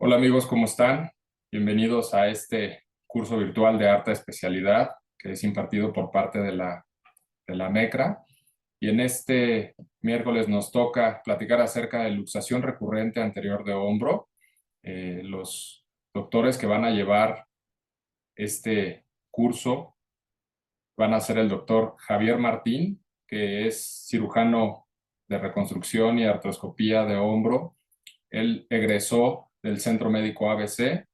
Hola amigos, ¿cómo están? Bienvenidos a este curso virtual de alta especialidad que es impartido por parte de la MECRA. Y en este miércoles nos toca platicar acerca de luxación recurrente anterior de hombro. Los doctores que van a llevar este curso van a ser el doctor Javier Martín, que es cirujano de reconstrucción y artroscopía de hombro. Él egresó del Centro Médico ABC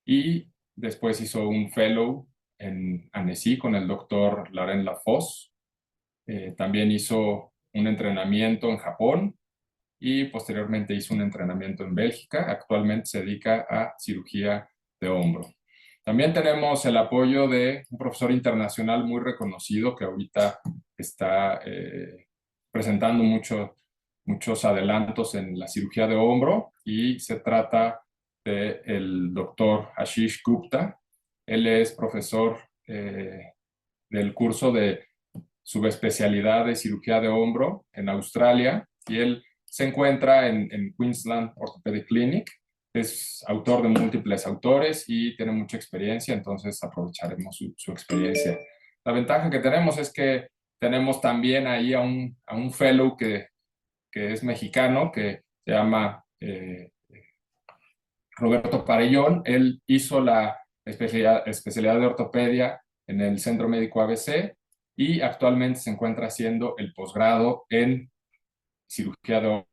y después hizo un fellow en Annecy con el doctor Laurent Lafosse. También hizo un entrenamiento en Japón y posteriormente hizo un entrenamiento en Bélgica. Actualmente se dedica a cirugía de hombro. También tenemos el apoyo de un profesor internacional muy reconocido que ahorita está presentando muchos adelantos en la cirugía de hombro, y se trata del doctor Ashish Gupta. Él es profesor del curso de subespecialidad de cirugía de hombro en Australia, y él se encuentra en Queensland Orthopedic Clinic. Es autor de múltiples autores y tiene mucha experiencia, entonces aprovecharemos su experiencia. La ventaja que tenemos es que tenemos también ahí a un fellow que es mexicano, que se llama Roberto Parellón. Él hizo la especialidad de ortopedia en el Centro Médico ABC y actualmente se encuentra haciendo el posgrado en cirugía de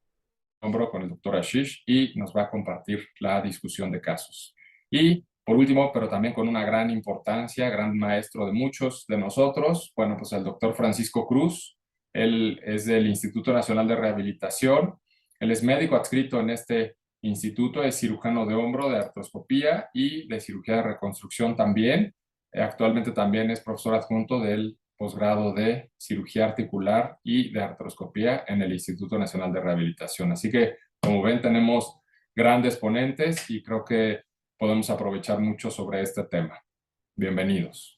hombro con el doctor Ashish, y nos va a compartir la discusión de casos. Y por último, pero también con una gran importancia, gran maestro de muchos de nosotros, bueno, pues el doctor Francisco Cruz. Él es del Instituto Nacional de Rehabilitación. Él es médico adscrito en este instituto, es cirujano de hombro, de artroscopía y de cirugía de reconstrucción también. Actualmente también es profesor adjunto del posgrado de cirugía articular y de artroscopía en el Instituto Nacional de Rehabilitación. Así que, como ven, tenemos grandes ponentes y creo que podemos aprovechar mucho sobre este tema. Bienvenidos.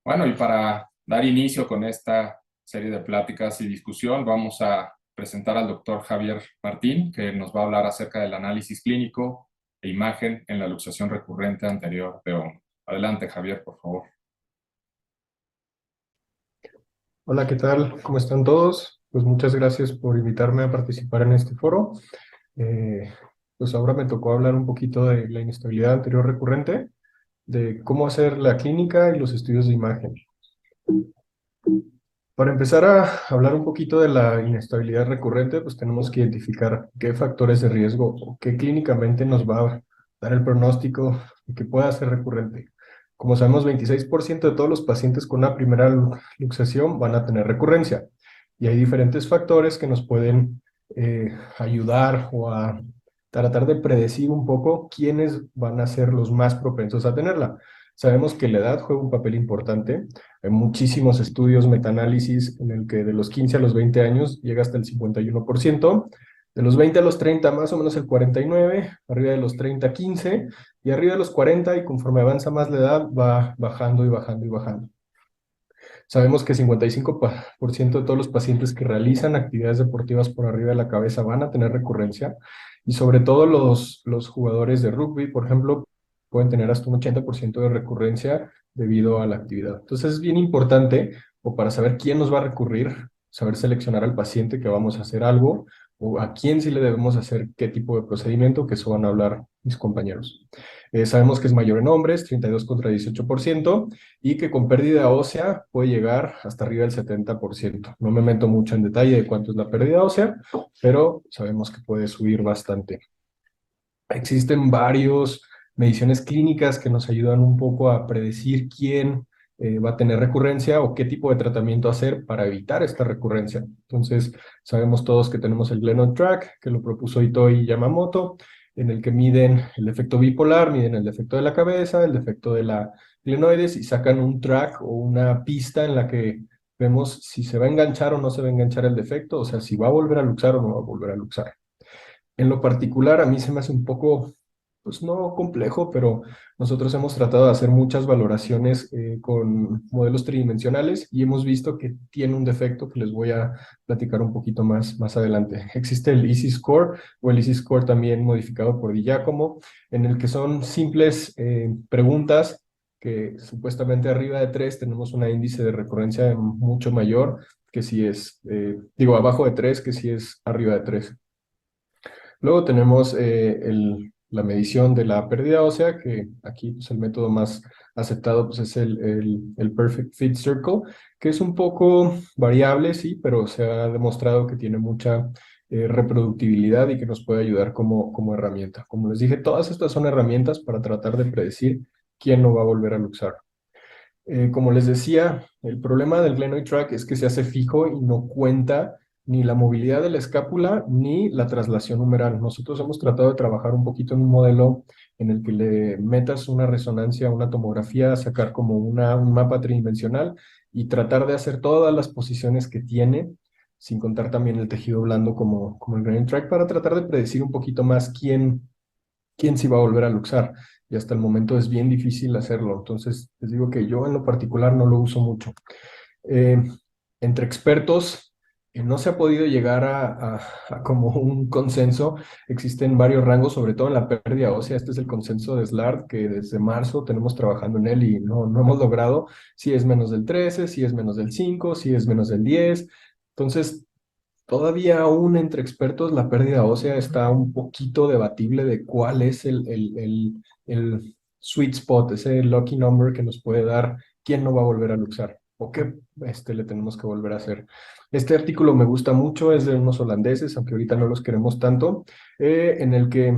Bueno, y para dar inicio con esta serie de pláticas y discusión, vamos a presentar al doctor Javier Martín, que nos va a hablar acerca del análisis clínico e imagen en la luxación recurrente anterior de hombro. Adelante, Javier, por favor. Hola, ¿qué tal? ¿Cómo están todos? Pues muchas gracias por invitarme a participar en este foro. Eh, pues ahora me tocó hablar un poquito de la inestabilidad anterior recurrente, de cómo hacer la clínica y los estudios de imagen. Para empezar a hablar un poquito de la inestabilidad recurrente, pues tenemos que identificar qué factores de riesgo o qué clínicamente nos va a dar el pronóstico de que pueda ser recurrente. Como sabemos, 26% de todos los pacientes con una primera luxación van a tener recurrencia, y hay diferentes factores que nos pueden ayudar o a tratar de predecir un poco quiénes van a ser los más propensos a tenerla. Sabemos que la edad juega un papel importante. Hay muchísimos estudios, metaanálisis, en el que de los 15 a los 20 años llega hasta el 51%, de los 20 a los 30 más o menos el 49%, arriba de los 30 15%, y arriba de los 40, y conforme avanza más la edad va bajando y bajando y bajando. Sabemos que 55% de todos los pacientes que realizan actividades deportivas por arriba de la cabeza van a tener recurrencia, y sobre todo los jugadores de rugby, por ejemplo, pueden tener hasta un 80% de recurrencia debido a la actividad. Entonces es bien importante, o para saber quién nos va a recurrir, saber seleccionar al paciente que vamos a hacer algo, o a quién sí le debemos hacer qué tipo de procedimiento, que eso van a hablar mis compañeros. Sabemos que es mayor en hombres, 32 contra 18%, y que con pérdida ósea puede llegar hasta arriba del 70%. No me meto mucho en detalle de cuánto es la pérdida ósea, pero sabemos que puede subir bastante. Existen varios mediciones clínicas que nos ayudan un poco a predecir quién va a tener recurrencia o qué tipo de tratamiento hacer para evitar esta recurrencia. Entonces, sabemos todos que tenemos el Glenn Track, que lo propuso Ito y Yamamoto, en el que miden el efecto bipolar, miden el defecto de la cabeza, el defecto de la glenoides, y sacan un track o una pista en la que vemos si se va a enganchar o no se va a enganchar el defecto, o sea, si va a volver a luxar o no va a volver a luxar. En lo particular, a mí se me hace un poco pues no complejo, pero nosotros hemos tratado de hacer muchas valoraciones con modelos tridimensionales y hemos visto que tiene un defecto que les voy a platicar un poquito más adelante. Existe el Easy Score o el Easy Score también modificado por Di Giacomo, en el que son simples preguntas que supuestamente arriba de 3 tenemos un índice de recurrencia mucho mayor que si es, abajo de 3 que si es arriba de 3. Luego tenemos la medición de la pérdida ósea, que aquí pues, el método más aceptado pues, es el Perfect Fit Circle, que es un poco variable, sí, pero se ha demostrado que tiene mucha reproductibilidad y que nos puede ayudar como herramienta. Como les dije, todas estas son herramientas para tratar de predecir quién no va a volver a luxar. Como les decía, el problema del glenoid track es que se hace fijo y no cuenta ni la movilidad de la escápula ni la traslación humeral. Nosotros hemos tratado de trabajar un poquito en un modelo en el que le metas una resonancia, una tomografía, sacar como un mapa tridimensional y tratar de hacer todas las posiciones que tiene, sin contar también el tejido blando como el glenoid track, para tratar de predecir un poquito más quién sí va a volver a luxar. Y hasta el momento es bien difícil hacerlo. Entonces, les digo que yo en lo particular no lo uso mucho. Eh, Entre expertos, no se ha podido llegar a como un consenso. Existen varios rangos, sobre todo en la pérdida ósea. Este es el consenso de SLARD, que desde marzo tenemos trabajando en él y no hemos logrado si es menos del 13, si es menos del 5, si es menos del 10. Entonces, todavía aún entre expertos la pérdida ósea está un poquito debatible de cuál es el sweet spot, ese lucky number que nos puede dar quién no va a volver a luxar o qué le tenemos que volver a hacer. Este artículo me gusta mucho, es de unos holandeses, aunque ahorita no los queremos tanto, en el que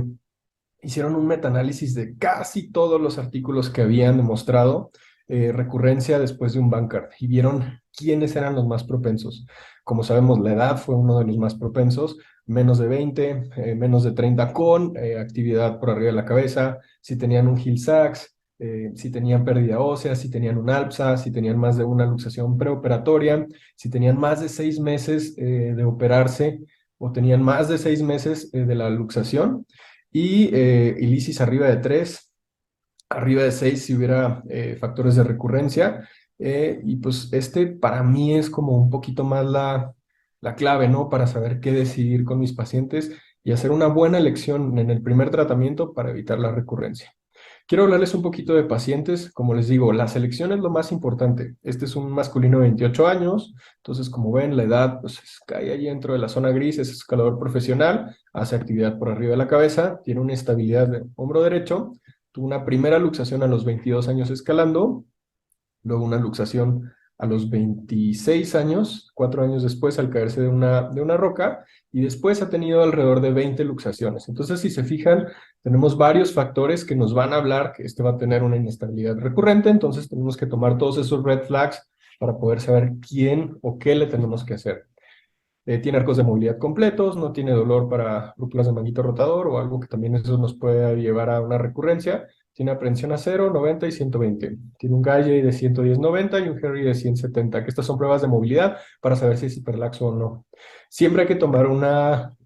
hicieron un metaanálisis de casi todos los artículos que habían demostrado recurrencia después de un Bankart y vieron quiénes eran los más propensos. Como sabemos, la edad fue uno de los más propensos, menos de 20, menos de 30 con actividad por arriba de la cabeza, si tenían un Hill Sachs, si tenían pérdida ósea, si tenían un ALPSA, si tenían más de una luxación preoperatoria, si tenían más de 6 meses de operarse o tenían más de 6 meses de la luxación y lisis arriba de 3, arriba de 6 si hubiera factores de recurrencia. Y pues para mí es como un poquito más la clave, ¿no? Para saber qué decidir con mis pacientes y hacer una buena elección en el primer tratamiento para evitar la recurrencia. Quiero hablarles un poquito de pacientes. Como les digo, la selección es lo más importante. Este es un masculino de 28 años. Entonces, como ven, la edad pues, cae allí dentro de la zona gris. Es escalador profesional, hace actividad por arriba de la cabeza, tiene una estabilidad de hombro derecho, tuvo una primera luxación a los 22 años escalando, luego una luxación a los 26 años, 4 años después al caerse de una roca, y después ha tenido alrededor de 20 luxaciones. Entonces, si se fijan, tenemos varios factores que nos van a hablar que va a tener una inestabilidad recurrente, entonces tenemos que tomar todos esos red flags para poder saber quién o qué le tenemos que hacer. Tiene arcos de movilidad completos, no tiene dolor para rútulas de manguito rotador o algo que también eso nos puede llevar a una recurrencia. Tiene aprehensión a 0, 90 y 120. Tiene un Galley de 110-90 y un Harry de 170, que estas son pruebas de movilidad para saber si es hiperlaxo o no. Siempre hay que tomar una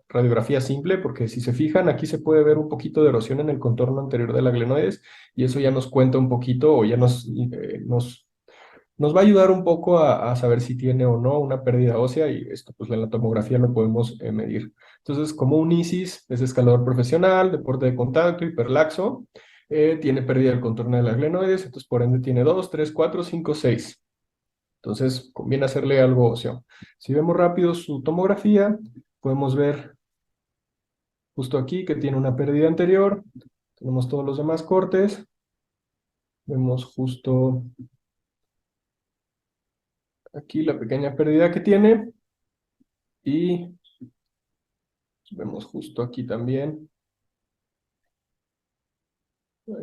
radiografía simple porque si se fijan, aquí se puede ver un poquito de erosión en el contorno anterior de la glenoides y eso ya nos cuenta un poquito o ya nos va a ayudar un poco a saber si tiene o no una pérdida ósea y esto pues en la tomografía lo podemos medir. Entonces, como un ISIS es escalador profesional, deporte de contacto, hiperlaxo, tiene pérdida del contorno de las glenoides, entonces por ende tiene 2, 3, 4, 5, 6. Entonces, conviene hacerle algo óseo. Si vemos rápido su tomografía, podemos ver justo aquí que tiene una pérdida anterior, tenemos todos los demás cortes, vemos justo aquí la pequeña pérdida que tiene y vemos justo aquí también.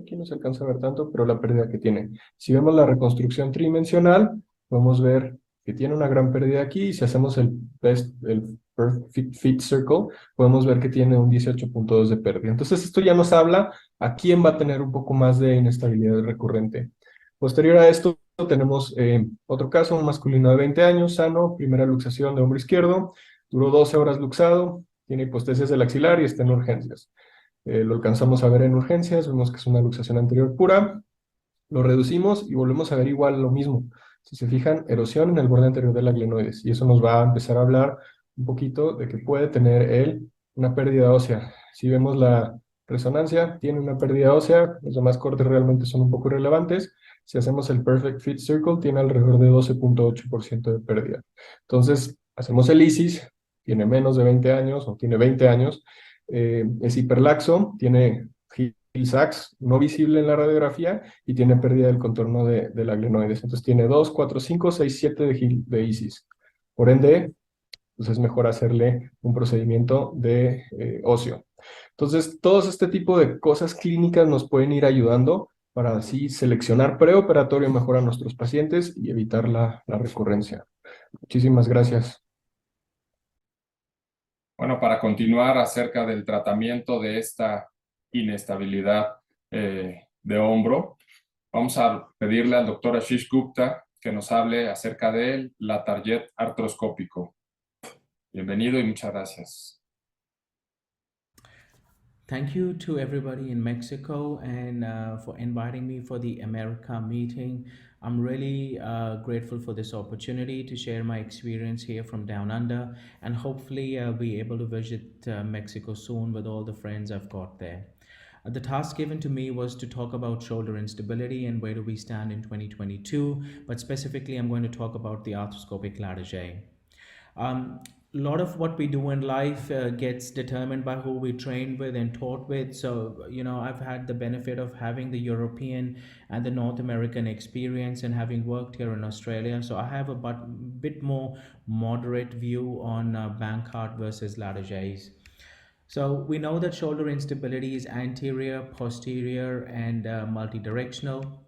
Aquí no se alcanza a ver tanto, pero la pérdida que tiene. Si vemos la reconstrucción tridimensional, podemos ver que tiene una gran pérdida aquí. Y si hacemos el Perfect Fit Circle, podemos ver que tiene un 18.2 de pérdida. Entonces, esto ya nos habla a quién va a tener un poco más de inestabilidad recurrente. Posterior a esto, tenemos otro caso, un masculino de 20 años, sano, primera luxación de hombro izquierdo, duró 12 horas luxado, tiene hipostesis del axilar y está en urgencias. Lo alcanzamos a ver en urgencias, vemos que es una luxación anterior pura, lo reducimos y volvemos a ver igual lo mismo. Si se fijan, erosión en el borde anterior de la glenoides, y eso nos va a empezar a hablar un poquito de que puede tener él una pérdida ósea. Si vemos la resonancia, tiene una pérdida ósea, los demás cortes realmente son un poco irrelevantes. Si hacemos el Perfect Fit Circle, tiene alrededor de 12,8% de pérdida. Entonces, hacemos el ISIS, tiene menos de 20 años o tiene 20 años, es hiperlaxo, tiene Hill-Sachs no visible en la radiografía y tiene pérdida del contorno de la glenoides. Entonces tiene 2, 4, 5, 6, 7 de ISIS. Por ende, pues es mejor hacerle un procedimiento de óseo. Entonces, todos este tipo de cosas clínicas nos pueden ir ayudando para así seleccionar preoperatorio mejor a nuestros pacientes y evitar la recurrencia. Muchísimas gracias. Bueno, para continuar acerca del tratamiento de esta inestabilidad de hombro, vamos a pedirle al doctor Ashish Gupta que nos hable acerca del latarjet artroscópico. Bienvenido y muchas gracias. Thank you to everybody in Mexico and for inviting me for the America meeting. I'm really grateful for this opportunity to share my experience here from down under, and hopefully I'll be able to visit Mexico soon with all the friends I've got there. The task given to me was to talk about shoulder instability and where do we stand in 2022, but specifically I'm going to talk about the arthroscopic lattice. A lot of what we do in life gets determined by who we train with and taught with. So, I've had the benefit of having the European and the North American experience and having worked here in Australia. So, I have a bit more moderate view on Bankart versus Lattice. So, we know that shoulder instability is anterior, posterior, and multidirectional.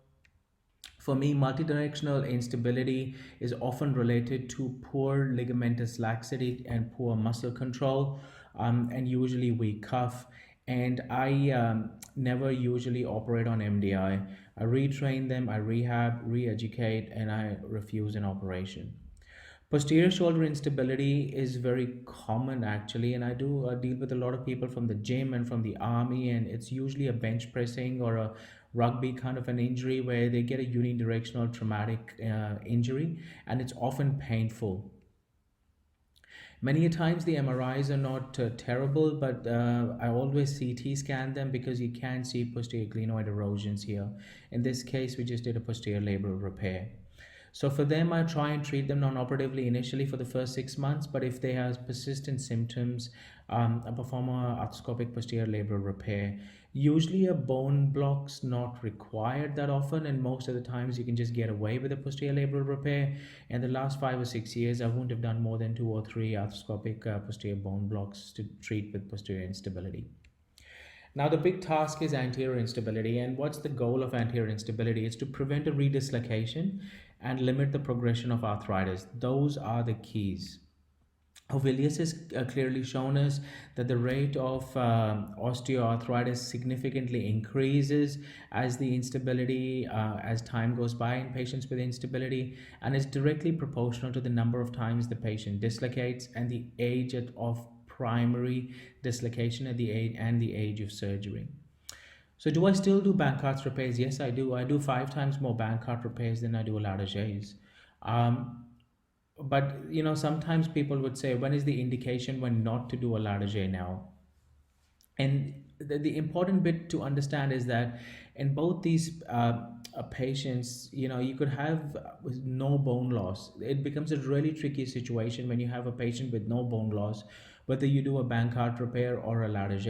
For me, multidirectional instability is often related to poor ligamentous laxity and poor muscle control, and usually weak cuff. And I never usually operate on MDI. I retrain them, I rehab, re educate, and I refuse an operation. Posterior shoulder instability is very common actually, and I do deal with a lot of people from the gym and from the army, and it's usually a bench pressing or a rugby kind of an injury where they get a unidirectional traumatic injury, and it's often painful. Many a times the MRIs are not terrible, but I always CT scan them because you can see posterior glenoid erosions here. In this case, we just did a posterior labral repair. So for them, I try and treat them non-operatively initially for the first 6 months, but if they have persistent symptoms, I perform a arthroscopic posterior labral repair. Usually a bone block's not required that often, and most of the times you can just get away with a posterior labral repair. In the last 5 or 6 years, I wouldn't have done more than 2 or 3 arthroscopic posterior bone blocks to treat with posterior instability. Now, the big task is anterior instability, and what's the goal of anterior instability? It's to prevent a redislocation and limit the progression of arthritis. Those are the keys. Villiers has clearly shown us that the rate of osteoarthritis significantly increases as the instability, as time goes by in patients with instability, and is directly proportional to the number of times the patient dislocates and the age of primary dislocation at the age and the age of surgery. So, do I still do Bankart repairs? Yes, I do. I do 5 times more Bankart repairs than I do Lattice. Um, but sometimes people would say, when is the indication when not to do a lattice now? And the important bit to understand is that in both these patients, you could have no bone loss. It becomes a really tricky situation when you have a patient with no bone loss, whether you do a Bankart repair or a lattice.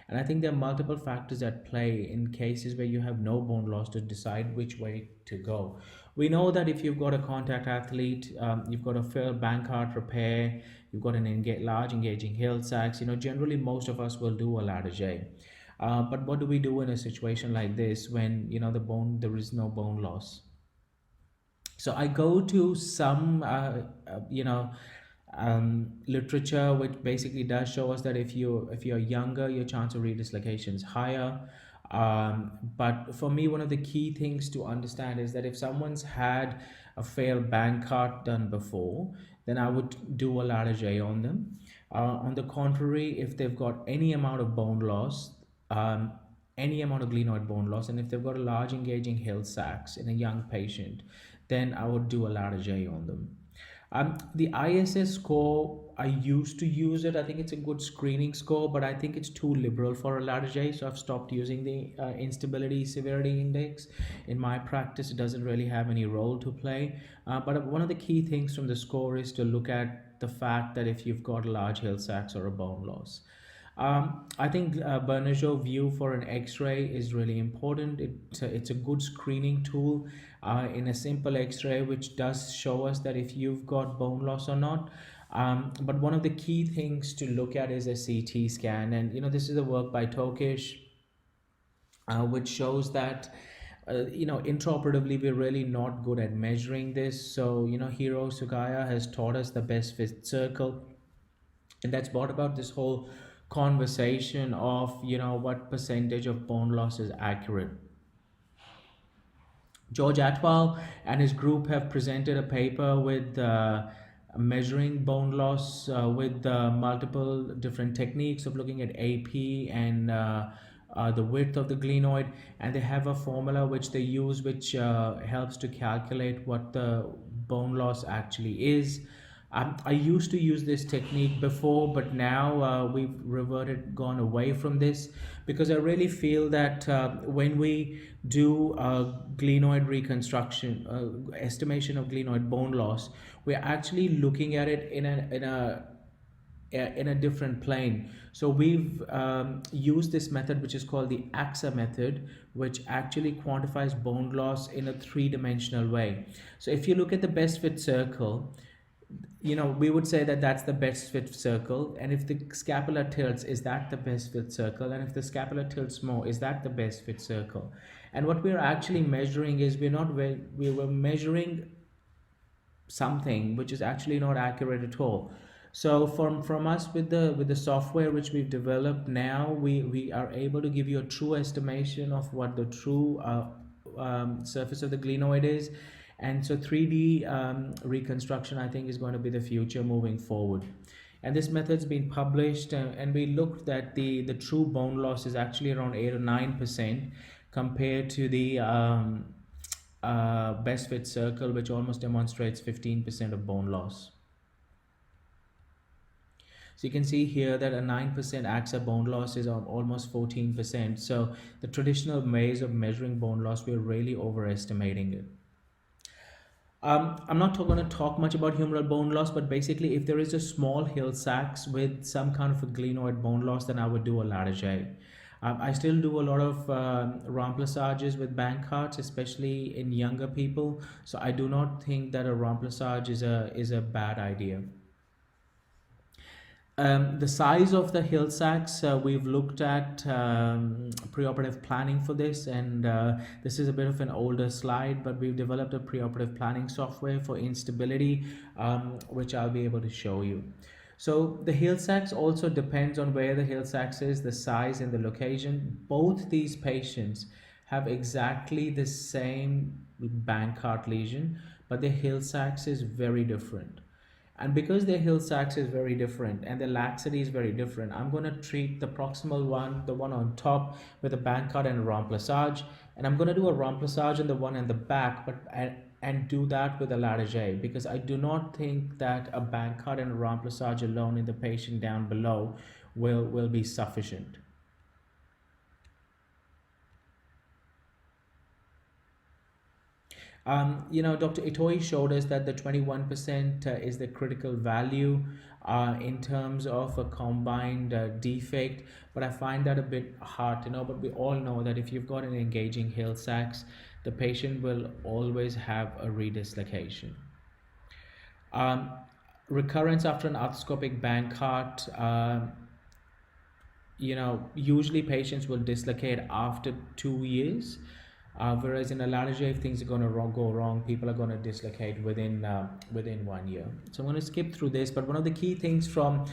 And I think there are multiple factors at play in cases where you have no bone loss to decide which way to go. We know that if you've got a contact athlete, you've got a failed Bankart repair, you've got an large engaging Hill-Sachs, generally most of us will do a lattice. But what do we do in a situation like this when there is no bone loss? So I go to some literature which basically does show us that if you're younger, your chance of redislocation is higher. But for me, one of the key things to understand is that if someone's had a failed Bankart done before, then I would do a lattice on them. On the contrary, if they've got any amount of bone loss, um, any amount of glenoid bone loss, and if they've got a large engaging Hill sachs in a young patient, then I would do a ladder J on them. The ISS score, I used to use it. I think it's a good screening score, but I think it's too liberal for a ladder J, so I've stopped using the instability severity index. In my practice, it doesn't really have any role to play. But one of the key things from the score is to look at the fact that if you've got a large Hill sachs or a bone loss. I think Bernajoux view for an X-ray is really important. It's a good screening tool in a simple X-ray, which does show us that if you've got bone loss or not. But one of the key things to look at is a CT scan, and this is the work by Tokish, which shows that intraoperatively we're really not good at measuring this. So Hiro Sugaya has taught us the best fit circle, and that's brought about this whole conversation of what percentage of bone loss is accurate. George Atwal and his group have presented a paper with measuring bone loss with multiple different techniques of looking at AP and the width of the glenoid, and they have a formula which they use, which helps to calculate what the bone loss actually is. I used to use this technique before, but now we've gone away from this, because I really feel that when we do glenoid reconstruction, estimation of glenoid bone loss, we're actually looking at it in a different plane. So we've used this method, which is called the AXA method, which actually quantifies bone loss in a three-dimensional way. So if you look at the best fit circle, we would say that that's the best fit circle, and if the scapula tilts, is that the best fit circle, and if the scapula tilts more, is that the best fit circle? And what we're actually measuring is we were measuring something which is actually not accurate at all. So from us, with the software which we've developed now, we are able to give you a true estimation of what the true surface of the glenoid is. And so 3D reconstruction, I think, is going to be the future moving forward. And this method's been published, and we looked at the true bone loss is actually around 8 or 9% compared to the best fit circle, which almost demonstrates 15% of bone loss. So you can see here that a 9% AXA bone loss is almost 14%. So the traditional ways of measuring bone loss, we're really overestimating it. I'm not going to talk much about humeral bone loss, but basically if there is a small Hill sachs with some kind of a glenoid bone loss, then I would do a ladder J. I still do a lot of remplaçages with Bankharts, especially in younger people. So I do not think that a remplaçage is a bad idea. The size of the Hill sachs, we've looked at preoperative planning for this, and this is a bit of an older slide, but we've developed a preoperative planning software for instability, which I'll be able to show you. So the Hill sachs also depends on where the Hill sachs is, the size and the location. Both these patients have exactly the same Bankart lesion, but the Hill sachs is very different. And because their Hill sachs is very different and the laxity is very different, I'm going to treat the proximal one, the one on top, with a Bankart and a remplaçage, and I'm going to do a remplaçage on the one in the back, but and do that with a ladder J, because I do not think that a Bankart and a remplaçage alone in the patient down below will be sufficient. Dr. Itoi showed us that the 21% is the critical value in terms of a combined defect, but I find that a bit hard to know. But we all know that if you've got an engaging Hill sachs, the patient will always have a redislocation. Recurrence after an arthroscopic Bankart, usually patients will dislocate after 2 years. Whereas in a ladder J, if things are going to go wrong, people are going to dislocate within 1 year. So I'm going to skip through this, but one of the key things from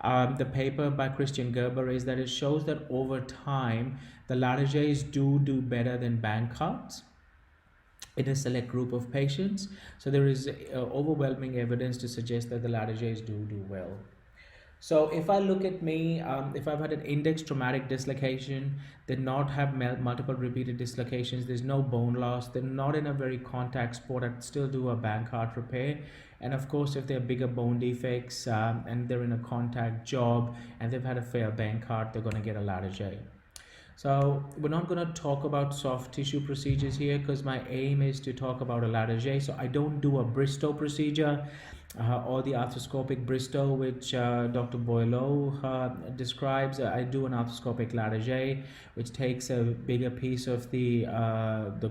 the paper by Christian Gerber is that it shows that over time, the ladder Js do better than Bankarts in a select group of patients. So there is overwhelming evidence to suggest that the ladder Js do well. So if I look at me, if I've had an index traumatic dislocation, did not have multiple repeated dislocations, there's no bone loss, they're not in a very contact sport, I'd still do a bank heart repair. And of course, if they're bigger bone defects and they're in a contact job and they've had a fair bank heart, they're going to get a ladder J. So we're not going to talk about soft tissue procedures here because my aim is to talk about a ladder J. So I don't do a Bristow procedure or the arthroscopic Bristow, which Dr. Boileau describes. I do an arthroscopic ladder J, which takes a bigger piece of the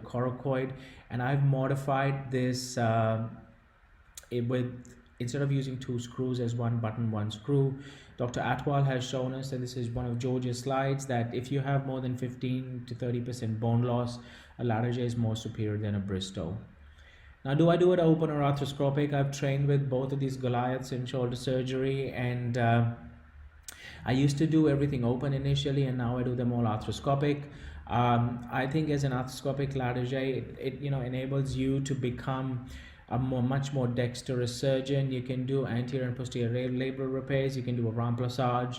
coracoid, and I've modified this with, instead of using two screws as one button, one screw. Dr. Atwal has shown us, and this is one of George's slides, that if you have more than 15 to 30% bone loss, a ladder J is more superior than a Bristow. Now, do I do it open or arthroscopic? I've trained with both of these Goliaths in shoulder surgery, and I used to do everything open initially, and now I do them all arthroscopic. I think as an arthroscopic ladder J, it enables you to become a much more dexterous surgeon. You can do anterior and posterior labral repairs. You can do a remplissage.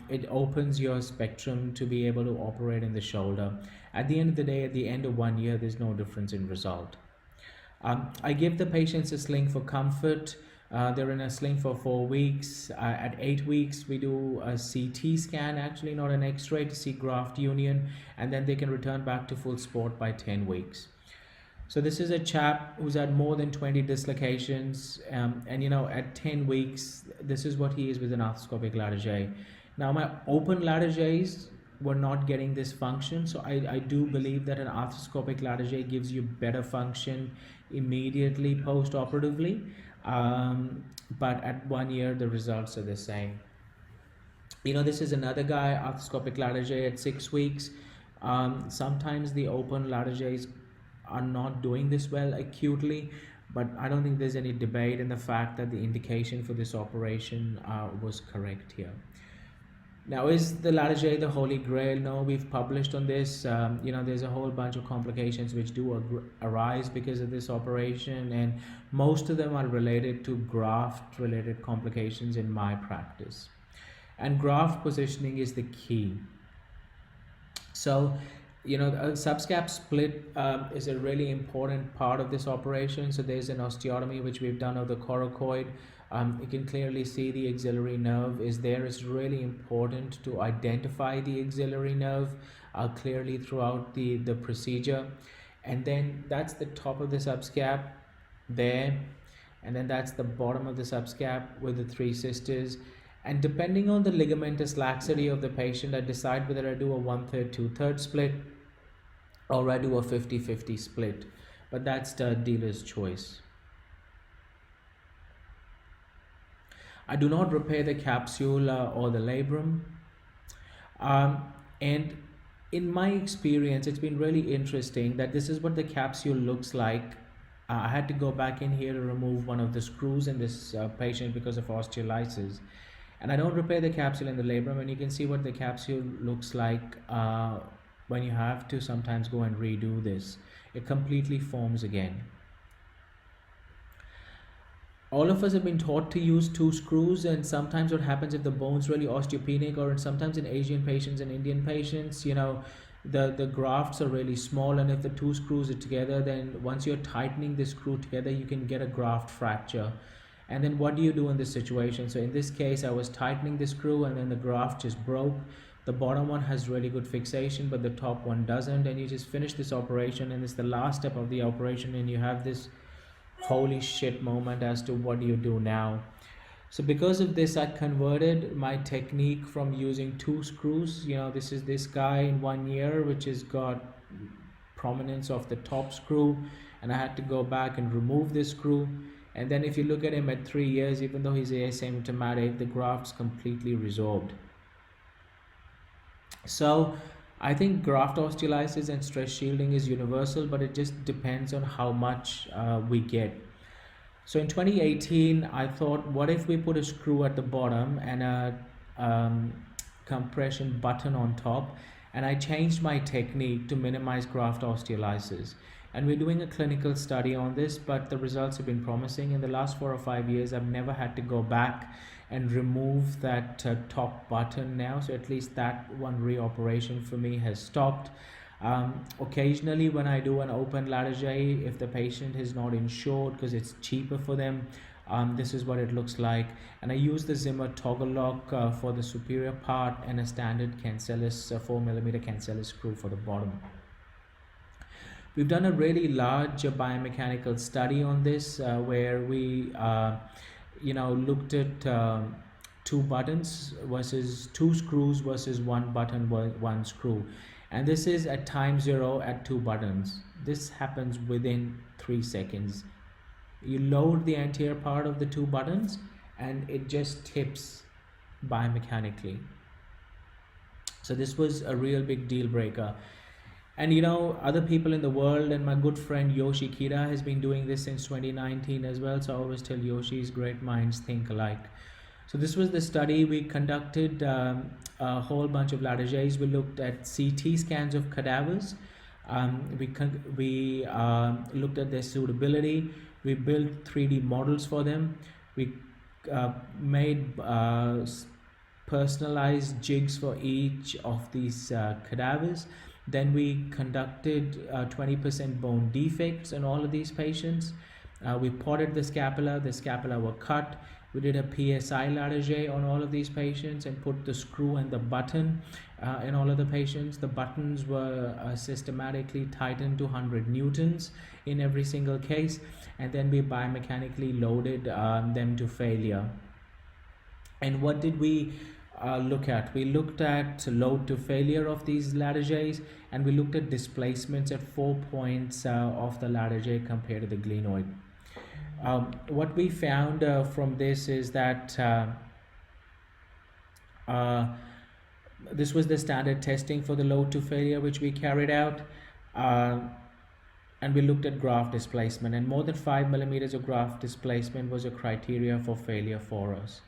It opens your spectrum to be able to operate in the shoulder. At the end of the day, at the end of 1 year, there's no difference in result. I give the patients a sling for comfort. They're in a sling for 4 weeks. At 8 weeks, we do a CT scan, actually not an X-ray, to see graft union, and then they can return back to full sport by 10 weeks. So this is a chap who's had more than 20 dislocations, and at 10 weeks, this is what he is with an arthroscopic ladder J. Now my open ladder Js were not getting this function, so I do believe that an arthroscopic ladder J gives you better function immediately post-operatively, but at 1 year the results are the same. This is another guy, arthroscopic ladder J at 6 weeks. Sometimes the open ladder Js are not doing this well acutely, but I don't think there's any debate in the fact that the indication for this operation was correct here. Now, is the ladder J the holy grail? No, we've published on this. There's a whole bunch of complications which do arise because of this operation, and most of them are related to graft related complications in my practice, and graft positioning is the key. So a subscap split is a really important part of this operation. So there's an osteotomy which we've done of the coracoid. You can clearly see the axillary nerve is there. It's really important to identify the axillary nerve clearly throughout the procedure. And then that's the top of the subscap there. And then that's the bottom of the subscap with the three sisters. And depending on the ligamentous laxity of the patient, I decide whether I do a 1/3, 2/3 split or I do a 50-50 split. But that's the dealer's choice. I do not repair the capsule or the labrum. And in my experience, it's been really interesting that this is what the capsule looks like. I had to go back in here to remove one of the screws in this patient because of osteolysis. And I don't repair the capsule and the labrum, and you can see what the capsule looks like when you have to sometimes go and redo this. It completely forms again. All of us have been taught to use 2 screws, and sometimes what happens if the bone's really osteopenic, or sometimes in Asian patients and Indian patients, the grafts are really small, and if the 2 screws are together, then once you're tightening the screw together, you can get a graft fracture. And then what do you do in this situation? So in this case, I was tightening the screw and then the graft just broke. The bottom one has really good fixation, but the top one doesn't, and you just finish this operation, and it's the last step of the operation, and you have this holy shit moment as to what do you do now. So because of this, I converted my technique from using 2 screws. This is this guy in 1 year, which has got prominence of the top screw, and I had to go back and remove this screw. And then if you look at him at 3 years, even though he's asymptomatic, the graft's completely resorbed. So I think graft osteolysis and stress shielding is universal, but it just depends on how much we get. So in 2018, I thought, what if we put a screw at the bottom and a compression button on top? And I changed my technique to minimize graft osteolysis. And we're doing a clinical study on this, but the results have been promising. In the last 4 or 5 years, I've never had to go back and remove that top button now. So at least that one reoperation for me has stopped. Occasionally when I do an open latarjet, if the patient is not insured because it's cheaper for them, this is what it looks like. And I use the Zimmer toggle lock for the superior part and a standard cancellous 4mm cancellous screw for the bottom. We've done a really large biomechanical study on this where we looked at 2 buttons versus 2 screws versus 1 button, 1 screw. And this is at time 0 at 2 buttons. This happens within 3 seconds. You load the anterior part of the 2 buttons and it just tips biomechanically. So this was a real big deal breaker. And other people in the world, and my good friend Yoshi Kira has been doing this since 2019 as well. So I always tell Yoshi's great minds think alike. So this was the study. We conducted a whole bunch of latarjets. We looked at CT scans of cadavers. We looked at their suitability. We built 3D models for them. We made personalized jigs for each of these cadavers. Then we conducted 20% bone defects in all of these patients. We potted the scapula were cut. We did a PSI latarjet on all of these patients and put the screw and the button in all of the patients. The buttons were systematically tightened to 100 newtons in every single case, and then we biomechanically loaded them to failure. And what did we look at? We looked at load to failure of these latarjets, and we looked at displacements at 4 points of the latarjet compared to the glenoid. What we found from this is that this was the standard testing for the load to failure which we carried out, and we looked at graft displacement, and more than 5 millimeters of graft displacement was a criteria for failure for us.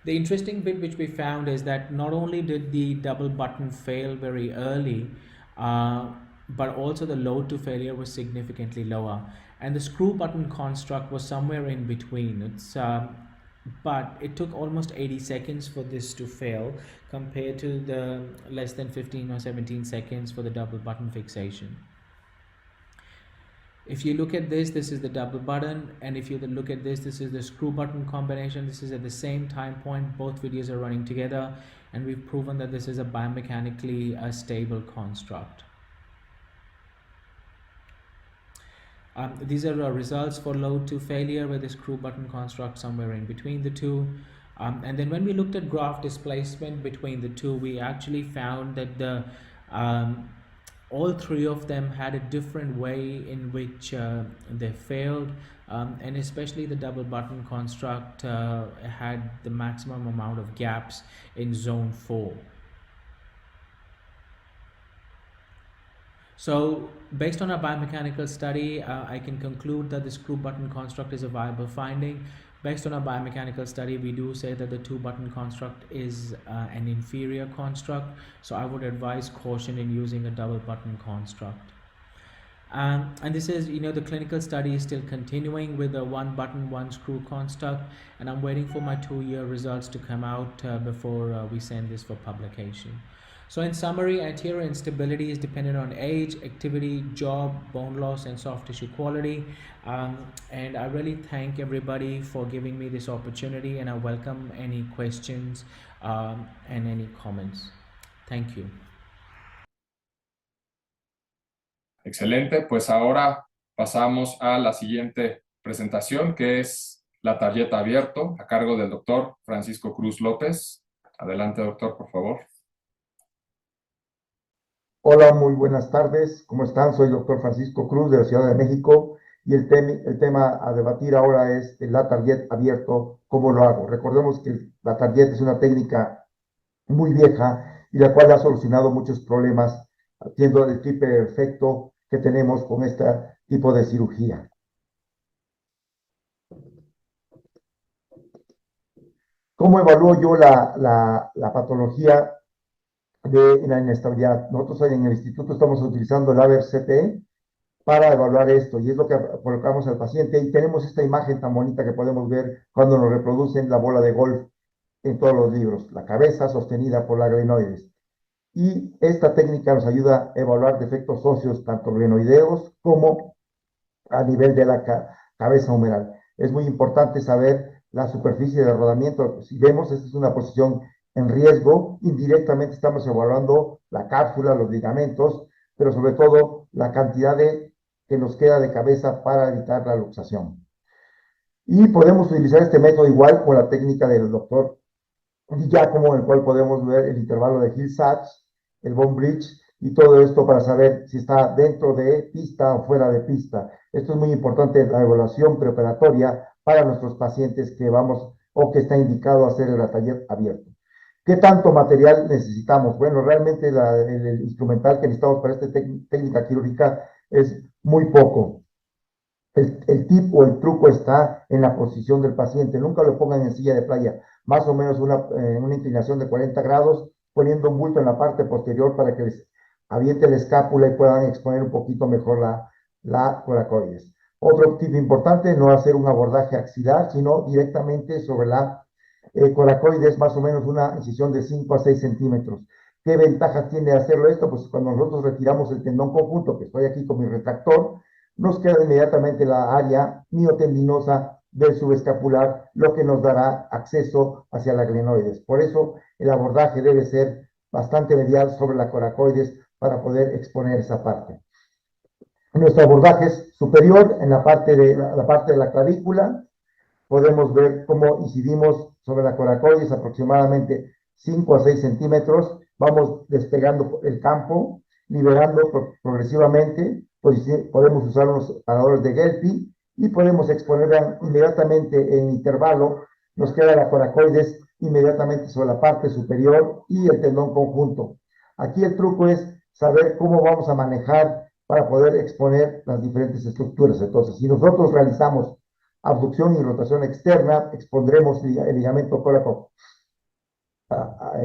The interesting bit which we found is that not only did the double button fail very early, but also the load to failure was significantly lower, and the screw button construct was somewhere in between. But it took almost 80 seconds for this to fail compared to the less than 15 or 17 seconds for the double button fixation. If you look at this is the double button, and if you look at this is the screw button combination. This is at the same time point. Both videos are running together, and we've proven that this is a biomechanically stable construct. These are our results for load to failure, where the screw button construct somewhere in between the two. And then when we looked at graft displacement between the two, we actually found that the all 3 of them had a different way in which they failed, and especially the double button construct had the maximum amount of gaps in zone 4. So based on our biomechanical study, I can conclude that the screw button construct is a viable finding. Based on our biomechanical study, we do say that the 2-button construct is an inferior construct. So I would advise caution in using a double button construct. And this is, the clinical study is still continuing with a 1-button, 1-screw construct, and I'm waiting for my 2-year results to come out before we send this for publication. So in summary, anterior instability is dependent on age, activity, job, bone loss, and soft tissue quality. And I really thank everybody for giving me this opportunity, and I welcome any questions and any comments. Thank you. Excelente, pues ahora pasamos a la siguiente presentación, que es la tarjeta abierto, a cargo del doctor Francisco Cruz López. Adelante, doctor, por favor. Hola, muy buenas tardes. ¿Cómo están? Soy el doctor Francisco Cruz de la Ciudad de México y el tema a debatir ahora es el latarjet abierto, ¿cómo lo hago? Recordemos que el latarjet es una técnica muy vieja y la cual ha solucionado muchos problemas, haciendo el triple efecto que tenemos con este tipo de cirugía. ¿Cómo evalúo yo la patología de la inestabilidad? Nosotros en el instituto estamos utilizando el AVER-CT, para evaluar esto, y es lo que colocamos al paciente, y tenemos esta imagen tan bonita que podemos ver cuando nos reproducen la bola de golf en todos los libros, la cabeza sostenida por la glenoides. Y esta técnica nos ayuda a evaluar defectos óseos, tanto glenoideos como a nivel de la cabeza humeral. Es muy importante saber la superficie de rodamiento. Si vemos, esta es una posición en riesgo, indirectamente estamos evaluando la cápsula, los ligamentos, pero sobre todo la cantidad que nos queda de cabeza para evitar la luxación. Y podemos utilizar este método igual con la técnica del doctor Giacomo, en el cual podemos ver el intervalo de Hill-Sachs, el bone bridge y todo esto para saber si está dentro de pista o fuera de pista. Esto es muy importante, la evaluación preoperatoria para nuestros pacientes que vamos o que está indicado hacer el taller abierto. ¿Qué tanto material necesitamos? Bueno, realmente el instrumental que necesitamos para esta técnica quirúrgica es muy poco. El tip o el truco está en la posición del paciente. Nunca lo pongan en silla de playa, más o menos una inclinación de 40 grados, poniendo un bulto en la parte posterior para que les aviente la escápula y puedan exponer un poquito mejor la coracoides. Otro tip importante, no hacer un abordaje axilar, sino directamente sobre la coracoides, más o menos una incisión de 5 a 6 centímetros. ¿Qué ventaja tiene hacerlo esto? Pues cuando nosotros retiramos el tendón conjunto, que estoy aquí con mi retractor, nos queda inmediatamente la área miotendinosa del subescapular, lo que nos dará acceso hacia la glenoides. Por eso el abordaje debe ser bastante medial sobre la coracoides para poder exponer esa parte. Nuestro abordaje es superior en la parte de la clavícula. Podemos ver cómo incidimos sobre la coracoides aproximadamente 5 a 6 centímetros. Vamos despegando el campo, liberando progresivamente. Podemos usar unos separadores de Gelpi y podemos exponerla inmediatamente en intervalo. Nos queda la coracoides inmediatamente sobre la parte superior y el tendón conjunto. Aquí el truco es saber cómo vamos a manejar para poder exponer las diferentes estructuras. Entonces, si nosotros realizamos abducción y rotación externa, expondremos el ligamento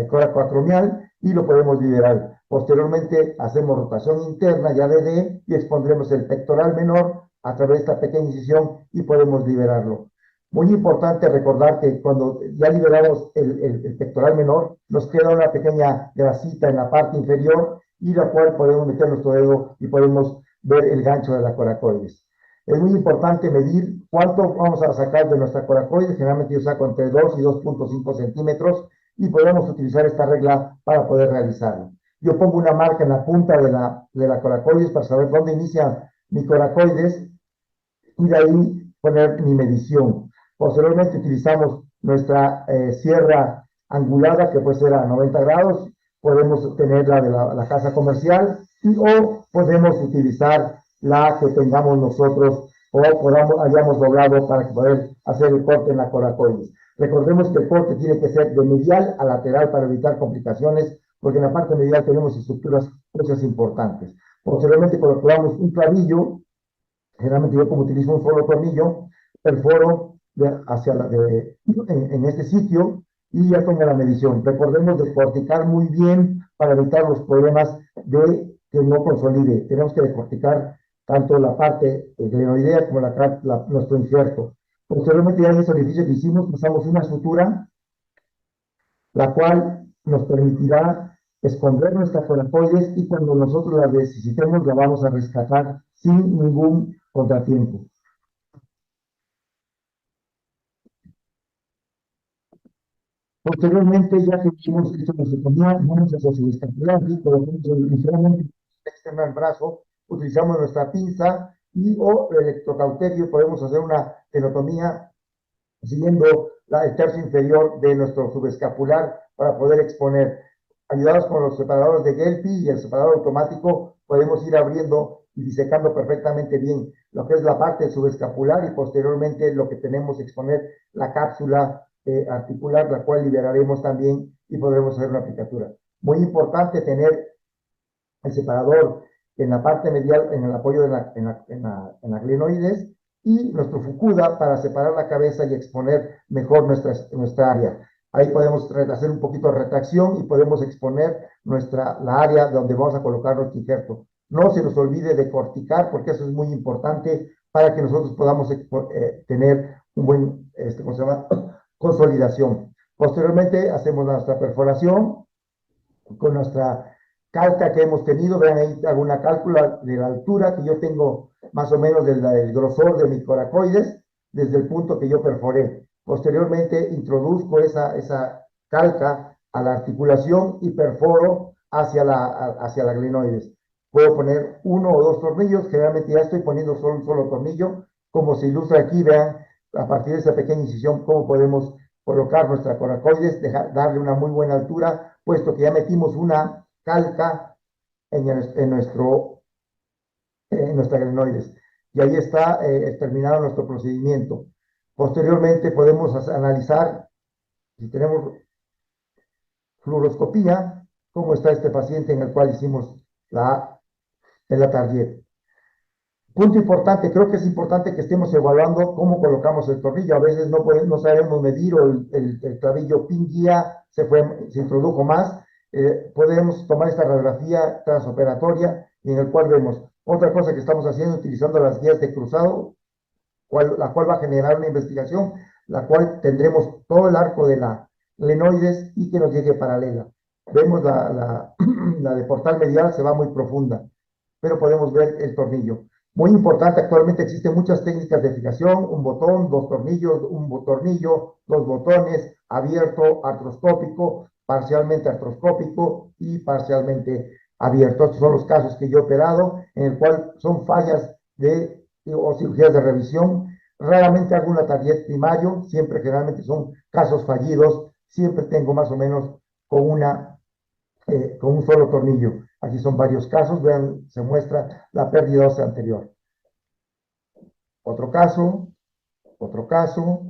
coracoacromial y lo podemos liberar. Posteriormente hacemos rotación interna ya de D y expondremos el pectoral menor a través de esta pequeña incisión y podemos liberarlo. Muy importante recordar que cuando ya liberamos el pectoral menor, nos queda una pequeña grasita en la parte inferior y la cual podemos meter nuestro dedo y podemos ver el gancho de la coracoides. Es muy importante medir cuánto vamos a sacar de nuestra coracoides. Generalmente yo saco entre 2 y 2.5 centímetros y podemos utilizar esta regla para poder realizarlo. Yo pongo una marca en la punta de la coracoides para saber dónde inicia mi coracoides y de ahí poner mi medición. Posteriormente utilizamos nuestra sierra angulada, que puede ser a 90 grados, podemos tenerla de la casa comercial o podemos utilizar la que tengamos nosotros o hayamos doblado para poder hacer el corte en la coracoides. Recordemos que el corte tiene que ser de medial a lateral para evitar complicaciones, porque en la parte medial tenemos estructuras óseas importantes. Posteriormente colocamos un clavillo. Generalmente yo como utilizo un solo tornillo, perforo en este sitio y ya tengo la medición. Recordemos decorticar muy bien para evitar los problemas de que no consolide. Tenemos que decorticar tanto la parte glenoidea como nuestro injerto. Posteriormente ya en ese orificio que hicimos, usamos una sutura, la cual nos permitirá esconder nuestras coracoides y cuando nosotros la necesitemos la vamos a rescatar sin ningún contratiempo. Posteriormente, ya que hicimos esto de anatomía, vamos a hacer escapular y colocamos ligeramente externa al brazo, utilizamos nuestra pinza y o electrocauterio, podemos hacer una tenotomía siguiendo el tercio inferior de nuestro subescapular para poder exponer. Ayudados con los separadores de Gelpi y el separador automático, podemos ir abriendo y disecando perfectamente bien lo que es la parte subescapular y posteriormente lo que tenemos exponer la cápsula articular, la cual liberaremos también y podremos hacer una aplicatura. Muy importante tener el separador en la parte medial, en el apoyo de en la glenoides y nuestro fukuda para separar la cabeza y exponer mejor nuestra área. Ahí podemos hacer un poquito de retracción y podemos exponer la área donde vamos a colocar nuestro injerto. No se nos olvide de corticar, porque eso es muy importante para que nosotros podamos tener un buen, ¿cómo se llama? Consolidación. Posteriormente hacemos nuestra perforación con nuestra calca que hemos tenido. Vean ahí, hago una cálcula de la altura que yo tengo más o menos del grosor de mi coracoides desde el punto que yo perforé. Posteriormente introduzco esa calca a la articulación y perforo hacia la glenoides. Puedo poner 1 o 2 tornillos, generalmente ya estoy poniendo solo un solo tornillo, como se ilustra aquí. Vean a partir de esa pequeña incisión cómo podemos colocar nuestra coracoides, darle una muy buena altura, puesto que ya metimos una calca en nuestra glenoides. Y ahí está terminado nuestro procedimiento. Posteriormente podemos analizar, si tenemos fluoroscopía, cómo está este paciente en el cual hicimos la target. Punto importante, creo que es importante que estemos evaluando cómo colocamos el tornillo. A veces no sabemos medir, o el clavillo pin guía se introdujo más. Podemos tomar esta radiografía transoperatoria y en el cual vemos. Otra cosa que estamos haciendo, utilizando las guías de cruzado, la cual va a generar una investigación, la cual tendremos todo el arco de la glenoides y que nos llegue paralela. Vemos la de portal medial, se va muy profunda, pero podemos ver el tornillo. Muy importante, actualmente existen muchas técnicas de fijación: un botón, 2 tornillos, un tornillo, 2 botones, abierto, artroscópico, parcialmente artroscópico y parcialmente abierto. Estos son los casos que yo he operado, en el cual son fallas o cirugías de revisión. Raramente hago una target primario, siempre generalmente son casos fallidos, siempre tengo más o menos con un solo tornillo. Aquí son varios casos, vean, se muestra la pérdida ósea anterior. Otro caso, otro caso,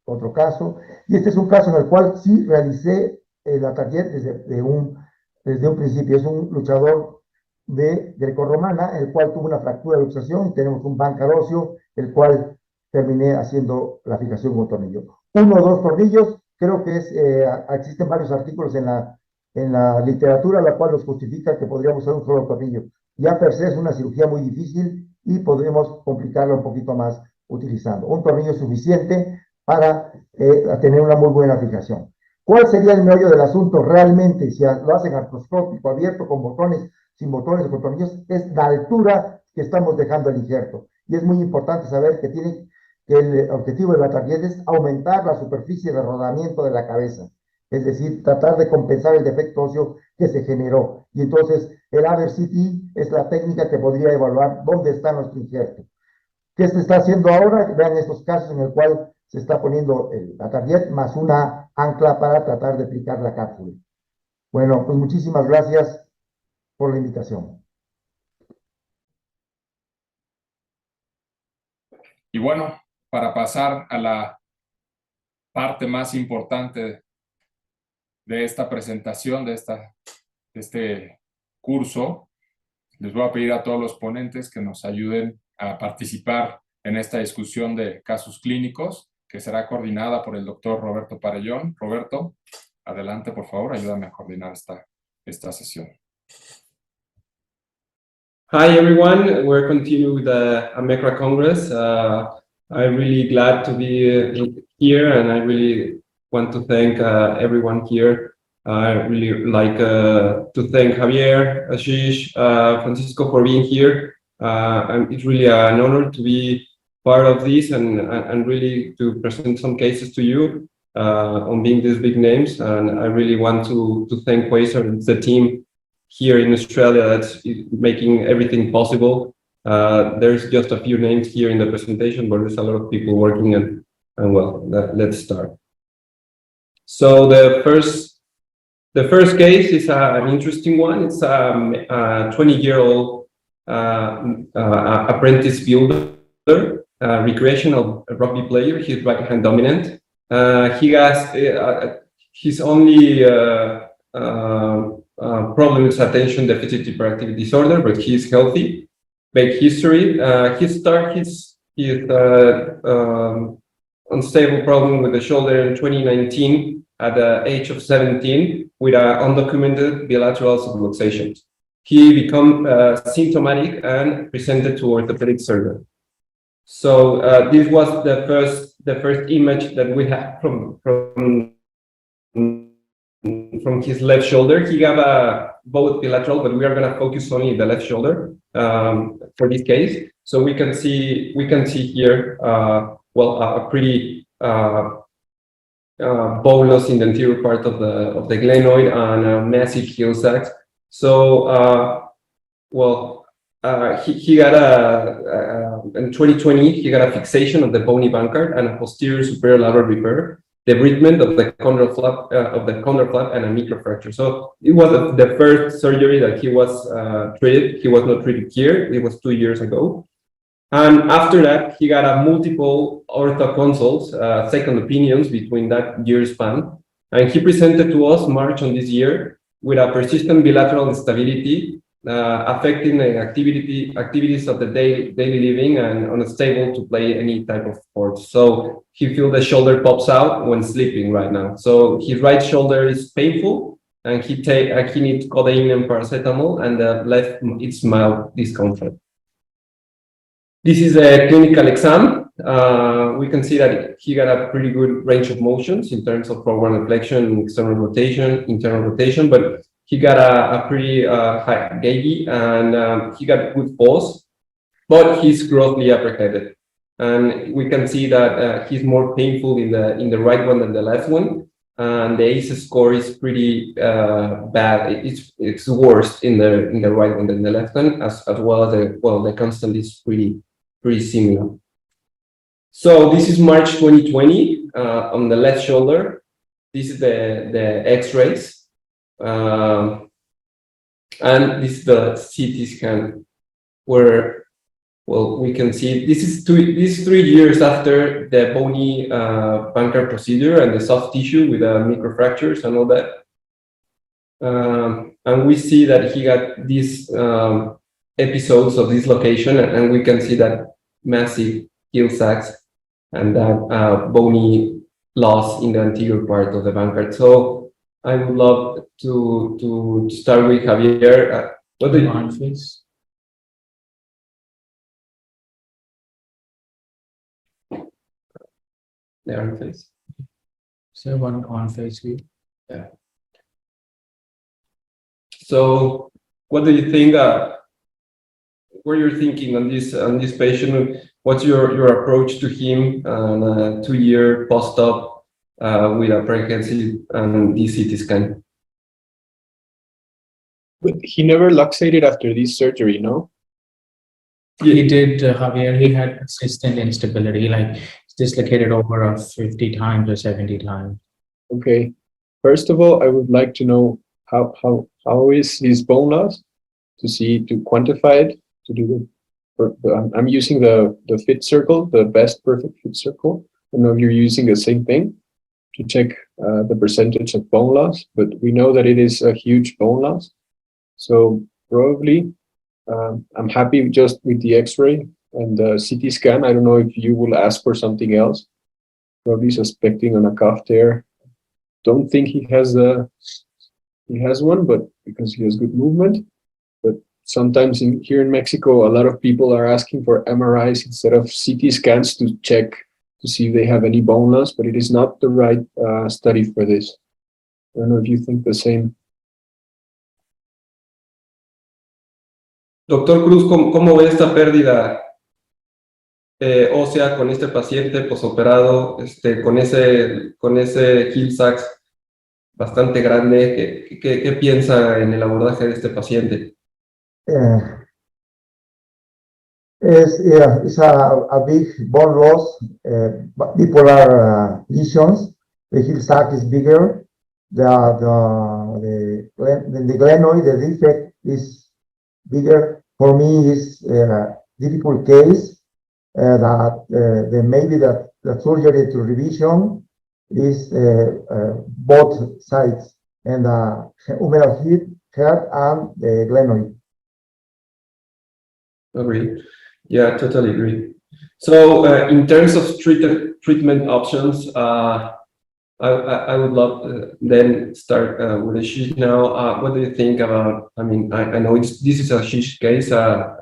otro caso. Y este es un caso en el cual sí realicé la target desde un principio. Es un luchador de grecorromana, el cual tuvo una fractura de luxación. Tenemos un bancar óseo, el cual terminé haciendo la fijación con tornillo. 1 o 2 tornillos, creo que existen varios artículos en la literatura, la cual nos justifica que podríamos usar un solo tornillo. Ya per se es una cirugía muy difícil y podremos complicarla un poquito más utilizando. Un tornillo suficiente para tener una muy buena fijación. ¿Cuál sería el meollo del asunto realmente? Si lo hacen artroscópico, abierto, con botones, sin botones o con tornillos, es la altura que estamos dejando el injerto. Y es muy importante saber que el objetivo de la target es aumentar la superficie de rodamiento de la cabeza. Es decir, tratar de compensar el defecto óseo que se generó. Y entonces el AVER-CT es la técnica que podría evaluar dónde está nuestro injerto. ¿Qué se está haciendo ahora? Vean estos casos en el cual se está poniendo la target más una ancla para tratar de aplicar la cápsula. Bueno, pues muchísimas gracias por la invitación. Y bueno, para pasar a la parte más importante de esta presentación, de este curso, les voy a pedir a todos los ponentes que nos ayuden a participar en esta discusión de casos clínicos, que será coordinada por el doctor Roberto Parellón. Roberto, adelante, por favor, ayúdame a coordinar esta sesión. Hi, everyone. We're continuing with the AMECRA Congress. I'm really glad to be here, and I really want to thank everyone here. I really like to thank Javier, Ashish, Francisco for being here. It's really an honor to be part of this and really to present some cases to you on being these big names. And I really want to thank Quasar and the team here in Australia that's making everything possible. There's just a few names here in the presentation, but there's a lot of people working, and well, let's start. So the first case is an interesting one. It's a 20-year-old apprentice builder, recreational rugby player. He's right-hand dominant. He has his only problem is attention deficit hyperactivity disorder, but he's healthy. Make history. He started his unstable problem with the shoulder in 2019 at the age of 17 with undocumented bilateral subluxation. he became symptomatic and presented to orthopedic surgeon. So this was the first image that we had from his left shoulder. He got both bilateral, but we are going to focus only the left shoulder for this case. So we can see here well, a pretty bone loss in the anterior part of the glenoid and a massive heel sac. So well, he got in 2020 he got a fixation of the bony bankard and a posterior superior lateral repair, debridement of the condyle flap and a microfracture. So it was the first surgery that he was treated. He was not treated here. It was 2 years ago. And after that, he got a multiple ortho consults, second opinions between that year span. And he presented to us March on this year with a persistent bilateral instability, affecting the activities of the daily living and unstable to play any type of sports. So he feels the shoulder pops out when sleeping right now. So his right shoulder is painful, and he needs codeine and paracetamol, and the left it's mild discomfort. This is a clinical exam. We can see that he got a pretty good range of motions in terms of forward flexion, external rotation, internal rotation, but he got a pretty high gait, and he got good pulse, but he's grossly apprehended. And we can see that he's more painful in the right one than the left one, and the ACE score is pretty bad. It's worse in the right one than the left one, as well as the constant is pretty similar. So this is March 2020 on the left shoulder. This is the X-rays. And this is the CT scan where, well, we can see this is 3 years after the bony bankard procedure and the soft tissue with the microfractures and all that. And we see that he got these episodes of dislocation, and we can see that massive heel sacs and that bony loss in the anterior part of the bankard. So I would love to start with Javier. What do you arm face? The arm face. So one on face view. Yeah. So what do you think? What you're thinking on this patient? What's your approach to him on a 2-year post-op with a pregnancy and DCT scan? But he never luxated after this surgery, no? He did, Javier. He had consistent instability, like dislocated over 50 times or 70 times. Okay. First of all, I would like to know how is his bone loss to quantify it, to do I'm using the fit circle, the best perfect fit circle. I don't know if you're using the same thing to check the percentage of bone loss, but we know that it is a huge bone loss. So probably I'm happy just with the X-ray and the CT scan. I don't know if you will ask for something else. Probably suspecting on a cuff tear. Don't think he has one, but because he has good movement. But sometimes here in Mexico, a lot of people are asking for MRIs instead of CT scans to check to see if they have any bone loss, but it is not the right study for this. I don't know if you think the same. Doctor Cruz, ¿cómo ve esta pérdida ósea con este paciente posoperado, con ese heel sac bastante grande? ¿Qué piensa en el abordaje de este paciente? It's a big bone loss, bipolar lesions. The heel sac is bigger. The glenoid, the defect is bigger. For me, it's a difficult case that maybe that the surgery to revision is both sides, and the humeral head and the glenoid. Agree. Yeah, totally agree. So in terms of treatment options, I would love to then start with a sheet now. What do you think about? I mean, I know this is a sheet case. I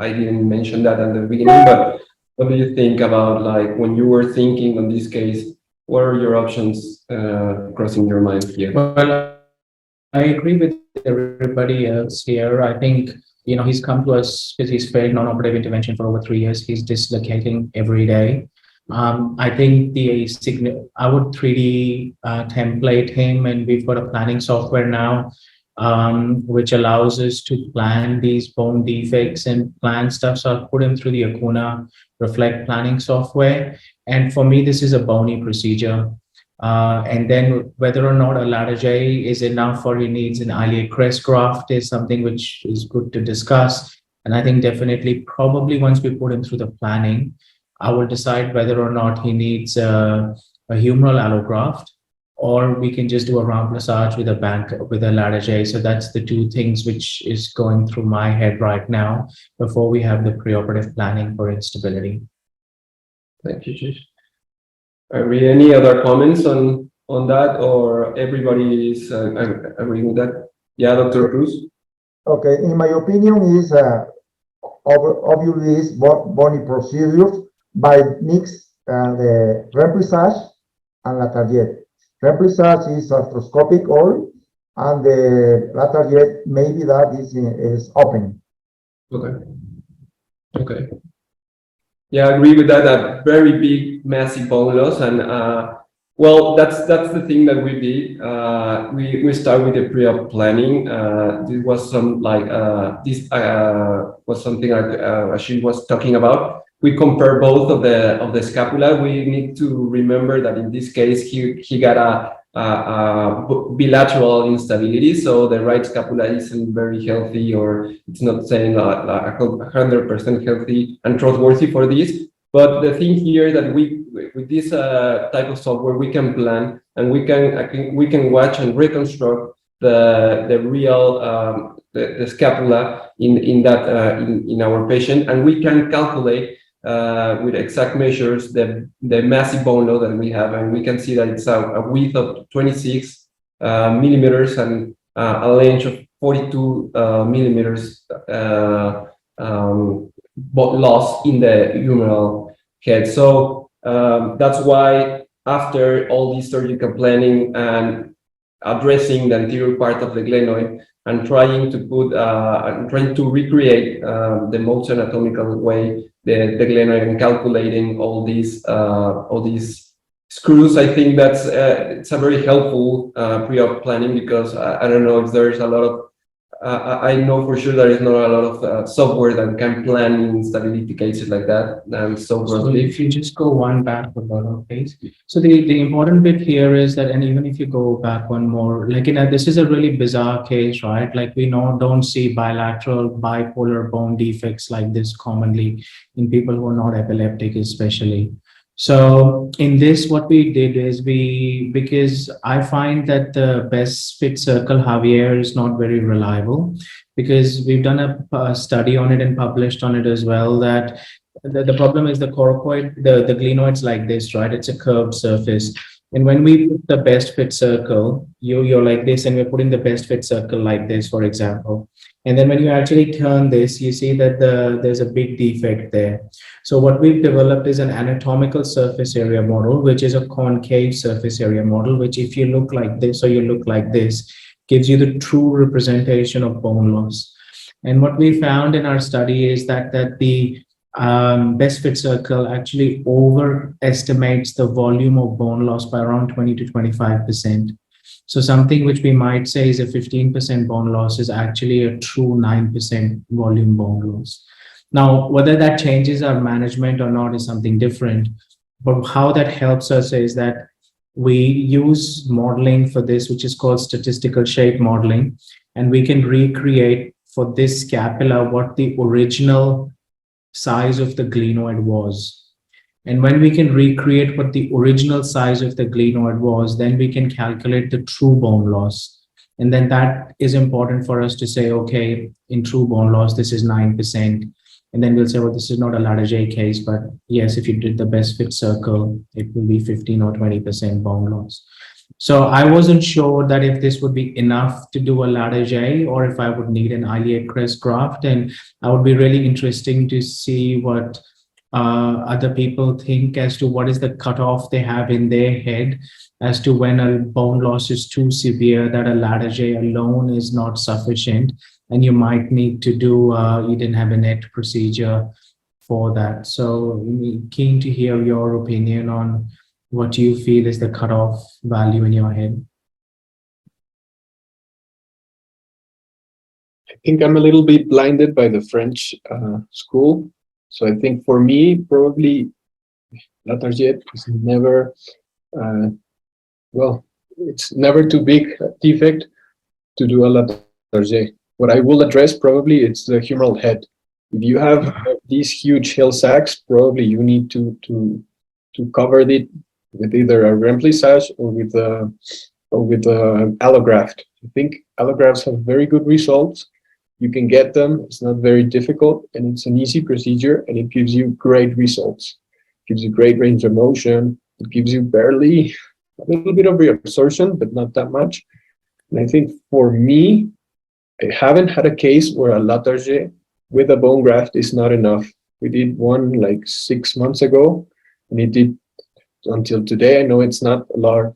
didn't mention that at the beginning, but what do you think about, like, when you were thinking on this case? What are your options crossing your mind here? Well, I agree with everybody else here. I think, he's come to us because he's failed non-operative intervention for over 3 years. He's dislocating every day. I think I would 3D template him, and we've got a planning software now, which allows us to plan these bone defects and plan stuff. So I'll put him through the Acuna Reflect planning software. And for me, this is a bony procedure. And then whether or not a ladder J is enough or he needs an iliac crest graft is something which is good to discuss. And I think definitely probably once we put him through the planning, I will decide whether or not he needs a humeral allograft, or we can just do a remplissage with a ladder J. So that's the two things which is going through my head right now before we have the preoperative planning for instability. Thank you, Chish. Are there any other comments on that, or everybody is agreeing with that? Yeah, Dr. Cruz? Okay, in my opinion, is obviously is bony procedures by mix the remplissage and la target. Remplissage is arthroscopic all, and the la target maybe that is open. Okay. Yeah, I agree with that. A very big, massive bone loss, and well, that's the thing that we did. We start with the pre-op planning. This was was something like she was talking about. We compare both of the scapula. We need to remember that in this case he got a bilateral instability, so the right scapula isn't very healthy, or it's not saying 100% healthy and trustworthy for this. But the thing here that with this type of software, we can plan, and we can watch and reconstruct the real the scapula in our patient, and we can calculate with exact measures the massive bone load that we have, and we can see that it's a width of 26 millimeters and a length of 42 millimeters loss in the humeral head. So that's why after all this surgical planning and addressing the anterior part of the glenoid and trying to recreate the most anatomical way the glenoid and calculating all these screws, I think that's it's a very helpful pre-op planning, because I don't know if there's a lot of I know for sure there is not a lot of software that can plan in stability cases like that. So if you just go one back, please. So the important bit here is that, and even if you go back one more, like, this is a really bizarre case, right? Like, we don't see bilateral bipolar bone defects like this commonly in people who are not epileptic, especially. So in this, what we did is because I find that the best fit circle Javier is not very reliable, because we've done a study on it and published on it as well, that the problem is the coracoid, the glenoid's like this, right? It's a curved surface. And when we put the best fit circle, you're like this, and we're putting the best fit circle like this, for example. And then when you actually turn this, you see that there's a big defect there. So what we've developed is an anatomical surface area model, which is a concave surface area model, which if you look like this or you look like this, gives you the true representation of bone loss. And what we found in our study is that the best fit circle actually overestimates the volume of bone loss by around 20 to 25%. So something which we might say is a 15% bone loss is actually a true 9% volume bone loss. Now, whether that changes our management or not is something different. But how that helps us is that we use modeling for this, which is called statistical shape modeling, and we can recreate for this scapula what the original size of the glenoid was. And when we can recreate what the original size of the glenoid was, then we can calculate the true bone loss. And then that is important for us to say, okay, in true bone loss, this is 9%. And then we'll say, well, this is not a ladder J case, but yes, if you did the best fit circle, it will be 15 or 20% bone loss. So I wasn't sure that if this would be enough to do a ladder J or if I would need an iliac crest graft. And I would be really interesting to see what other people think as to what is the cutoff they have in their head as to when a bone loss is too severe that a ladder J alone is not sufficient, and you might need to do Eden Habinet procedure for that. So keen to hear your opinion on what you feel is the cutoff value in your head. I think I'm a little bit blinded by the French school. So I think for me, probably la target is never, well, it's never too big a defect to do a la target. What I will address probably it's the humeral head. If you have these huge hill sacks, probably you need to cover it with either a remplissage or with allograft. I think allografts have very good results. You can get them. It's not very difficult, and it's an easy procedure, and it gives you great results. It gives you great range of motion. It gives you barely a little bit of reabsorption, but not that much. And I think for me, I haven't had a case where a la target with a bone graft is not enough. We did one like 6 months ago, and it did until today. I know it's not a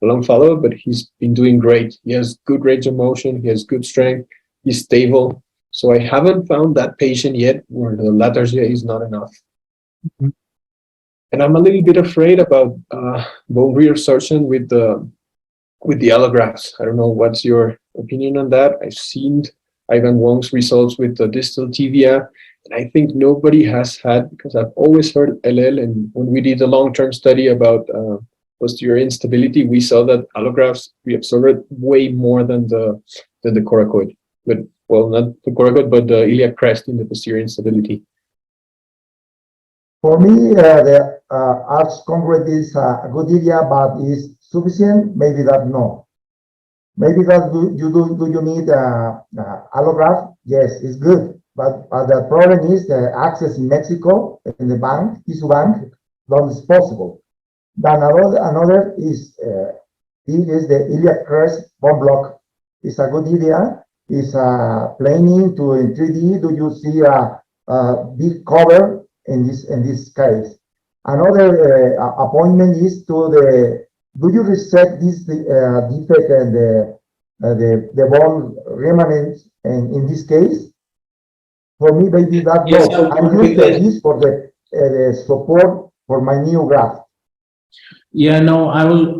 long follow, but he's been doing great. He has good range of motion. He has good strength. He's stable. So I haven't found that patient yet where the la target is not enough. Mm-hmm. And I'm a little bit afraid about bone reabsorption with the allografts. I don't know what's your opinion on that. I've seen Ivan Wong's results with the distal tibia, and I think nobody has had, because I've always heard LL, and when we did a long-term study about posterior instability, we saw that allografts reabsorbed way more than the coracoid. But, well, not the coracoid, but the iliac crest in the posterior instability. For me, the arch congruent is a good idea, but is sufficient? Maybe that no. Maybe that do you need allograft? Yes, it's good. But the problem is the access in Mexico, in the bank, tissue bank, not is possible. Then another is the iliac crest bone block. It's a good idea. It's planing to in 3D. Do you see a big cover in this case? Another appointment is to the. Do you reset this defect and the bone remnants in this case? For me, maybe that yes, no. I use this for the support for my new graft. Yeah, no,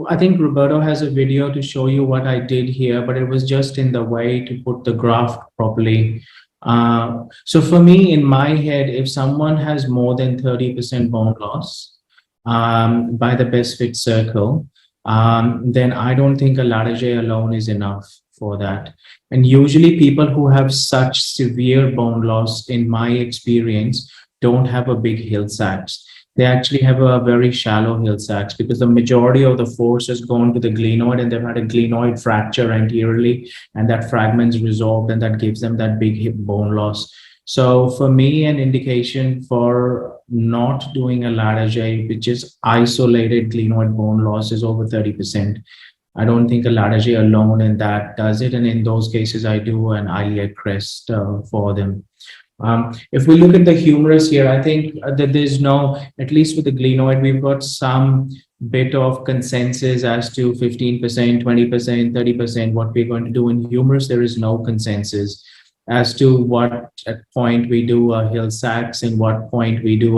I think Roberto has a video to show you what I did here, but it was just in the way to put the graft properly. So for me, in my head, if someone has more than 30% bone loss by the best fit circle, then I don't think a ladder J alone is enough for that. And usually people who have such severe bone loss, in my experience, don't have a big hill sacks. They actually have a very shallow hill sacks because the majority of the force has gone to the glenoid, and they've had a glenoid fracture anteriorly, and that fragment's resolved, and that gives them that big hip bone loss. So for me, an indication for not doing a ladder J, which is isolated glenoid bone loss, is over 30%. I don't think a ladder J alone in that does it. And in those cases, I do an iliac crest for them. If we look at the humerus here, I think that there's no, at least with the glenoid, we've got some bit of consensus as to 15%, 20%, 30%, what we're going to do in humerus. There is no consensus as to what point we do a hill sacks and what point we do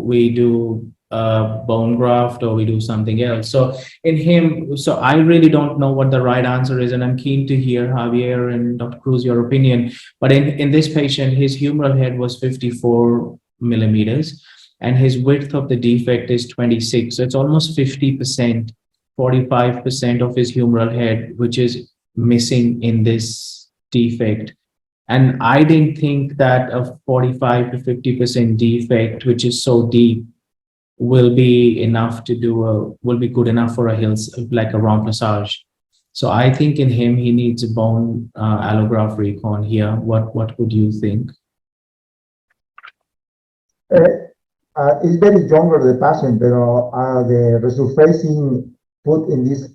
we do bone graft or we do something else. So in him, so I really don't know what the right answer is, and I'm keen to hear Javier and Dr. Cruz your opinion. But in this patient, his humeral head was 54 millimeters and his width of the defect is 26. So it's almost 50%, 45% of his humeral head, which is missing in this defect. And I didn't think that a 45 to 50% defect, which is so deep, will be enough to do will be good enough for a hills, like a remplissage. So I think in him, he needs a bone allograft recon here. What would you think? It's very younger, the patient, but the resurfacing put in this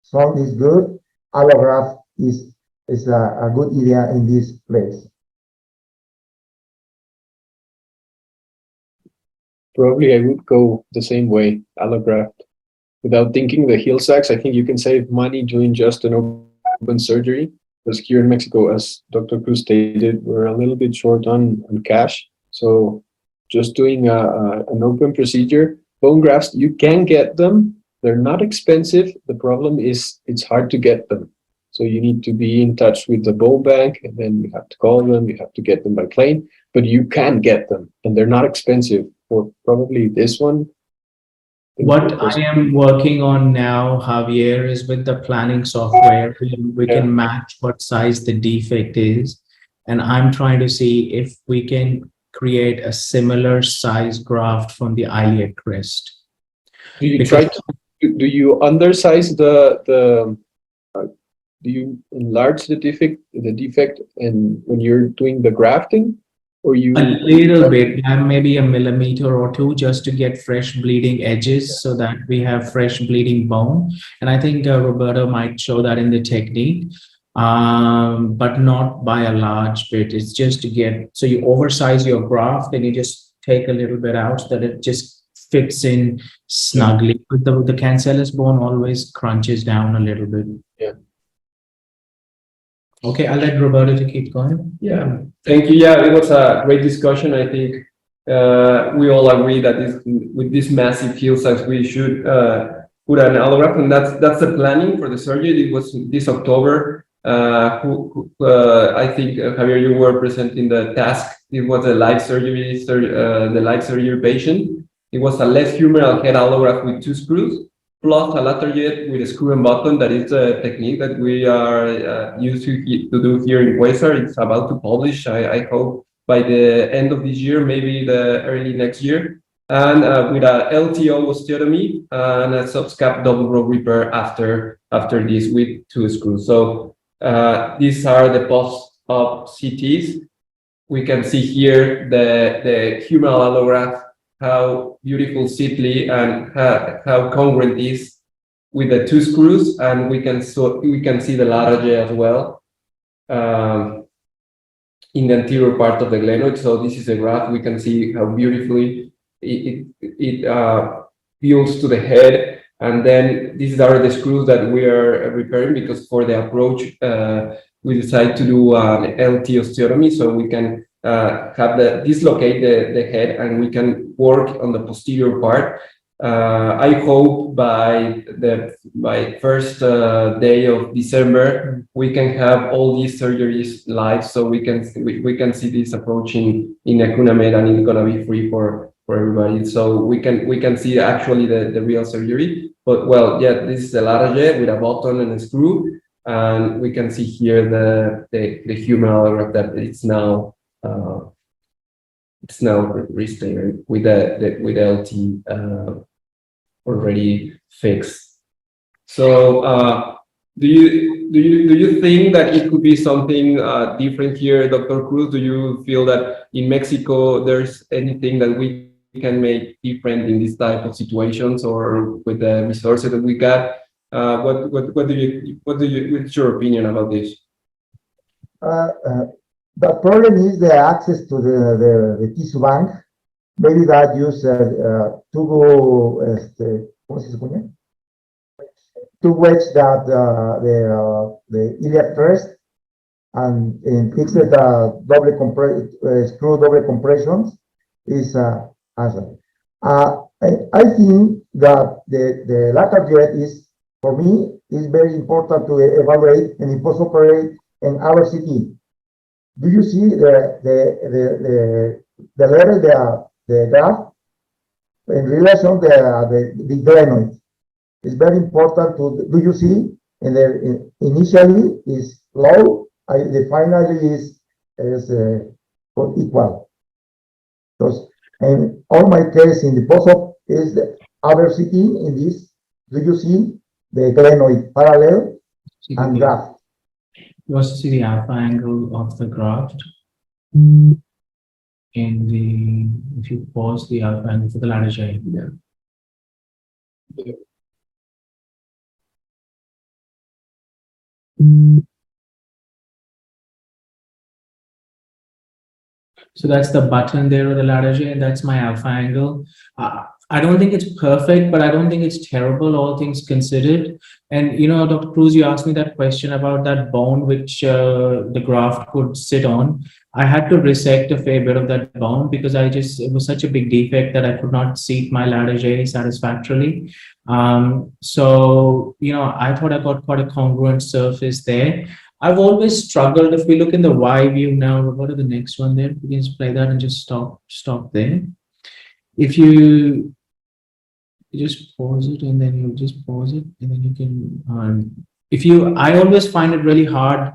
zone is good. Allograft is a good idea in this place. Probably I would go the same way, allograft. Without thinking the heel sacks, I think you can save money doing just an open surgery. Because here in Mexico, as Dr. Cruz stated, we're a little bit short on cash. So just doing an open procedure, bone grafts, you can get them. They're not expensive. The problem is it's hard to get them. So you need to be in touch with the bone bank, and then you have to call them, you have to get them by plane, but you can get them, and they're not expensive. For probably this one, what I am working on now, Javier, is with the planning software. We can match what size the defect is. And I'm trying to see if we can create a similar size graft from the iliac crest. Do you try to, do you undersize do you enlarge the defect and when you're doing the grafting? Or you a little bit, maybe a millimeter or two, just to get fresh bleeding edges so that we have fresh bleeding bone. And I think Roberto might show that in the technique, but not by a large bit. It's just to get, so you oversize your graft and you just take a little bit out so that it just fits in snugly. But the cancellous bone always crunches down a little bit. Yeah. Okay, I'll let Roberto to keep going. Yeah, thank you. Yeah, it was a great discussion. I think we all agree that with this massive heel size, we should put an allograft, and that's the planning for the surgery. It was this October. I think Javier, you were presenting the task. It was a live surgery, the live surgery patient. It was a less humeral head allograft with 2 screws. Plus a lateral jet with a screw and button. That is a technique that we are used to do here in Quasar. It's about to publish, I hope, by the end of this year, maybe the early next year. And with a LTO osteotomy and a subscap double row repair after this with 2 screws. So these are the post-op CTs. We can see here the humeral allograft, how beautiful Sitley and how congruent is with the 2 screws, and we can see the lateral J as well in the anterior part of the glenoid. So this is a graph. We can see how beautifully it builds to the head, and then these are the screws that we are repairing because for the approach we decide to do an LT osteotomy, so we can dislocate the head and we can work on the posterior part. I hope by first day of December we can have all these surgeries live, so we can see this approaching in Acunamed, and it's gonna be free for everybody. So we can see actually the real surgery. But well, yeah, this is a lateral jet with a button and a screw, and we can see here the humeral allograft that it's now restated with the LT already fixed. So do you think that it could be something different here, Dr. Cruz? Do you feel that in Mexico there's anything that we can make different in this type of situations, or with the resources that we got? What's your opinion about this? The problem is the access to the tissue bank. Maybe that use tubo, ¿cómo se supone? To wedge that the iliac crest and fix it screw double compressions is awesome. I think that the lateral jet is, for me, is very important to evaluate and post-operate an RCT. Do you see the level the graph in relation to the glenoid? It's very important to, do you see? Initially is low, the finally is equal. Because in all my case in the post-op is the RCT in this. Do you see the glenoid parallel? and graft. You also see the alpha angle of the graft in the, if you pause the alpha angle for the ladder J. Yeah. So that's the button there of the ladder J, and that's my alpha angle. I don't think it's perfect, but I don't think it's terrible, all things considered. And, you know, Dr. Cruz, you asked me that question about that bone which the graft could sit on. I had to resect a fair bit of that bone because it was such a big defect that I could not seat my ladder J satisfactorily. So, you know, I thought I got quite a congruent surface there. I've always struggled. If we look in the Y view now, what are the next one there? We can just play that and just stop there. If you just pause it and then you just pause it and then you can, I always find it really hard,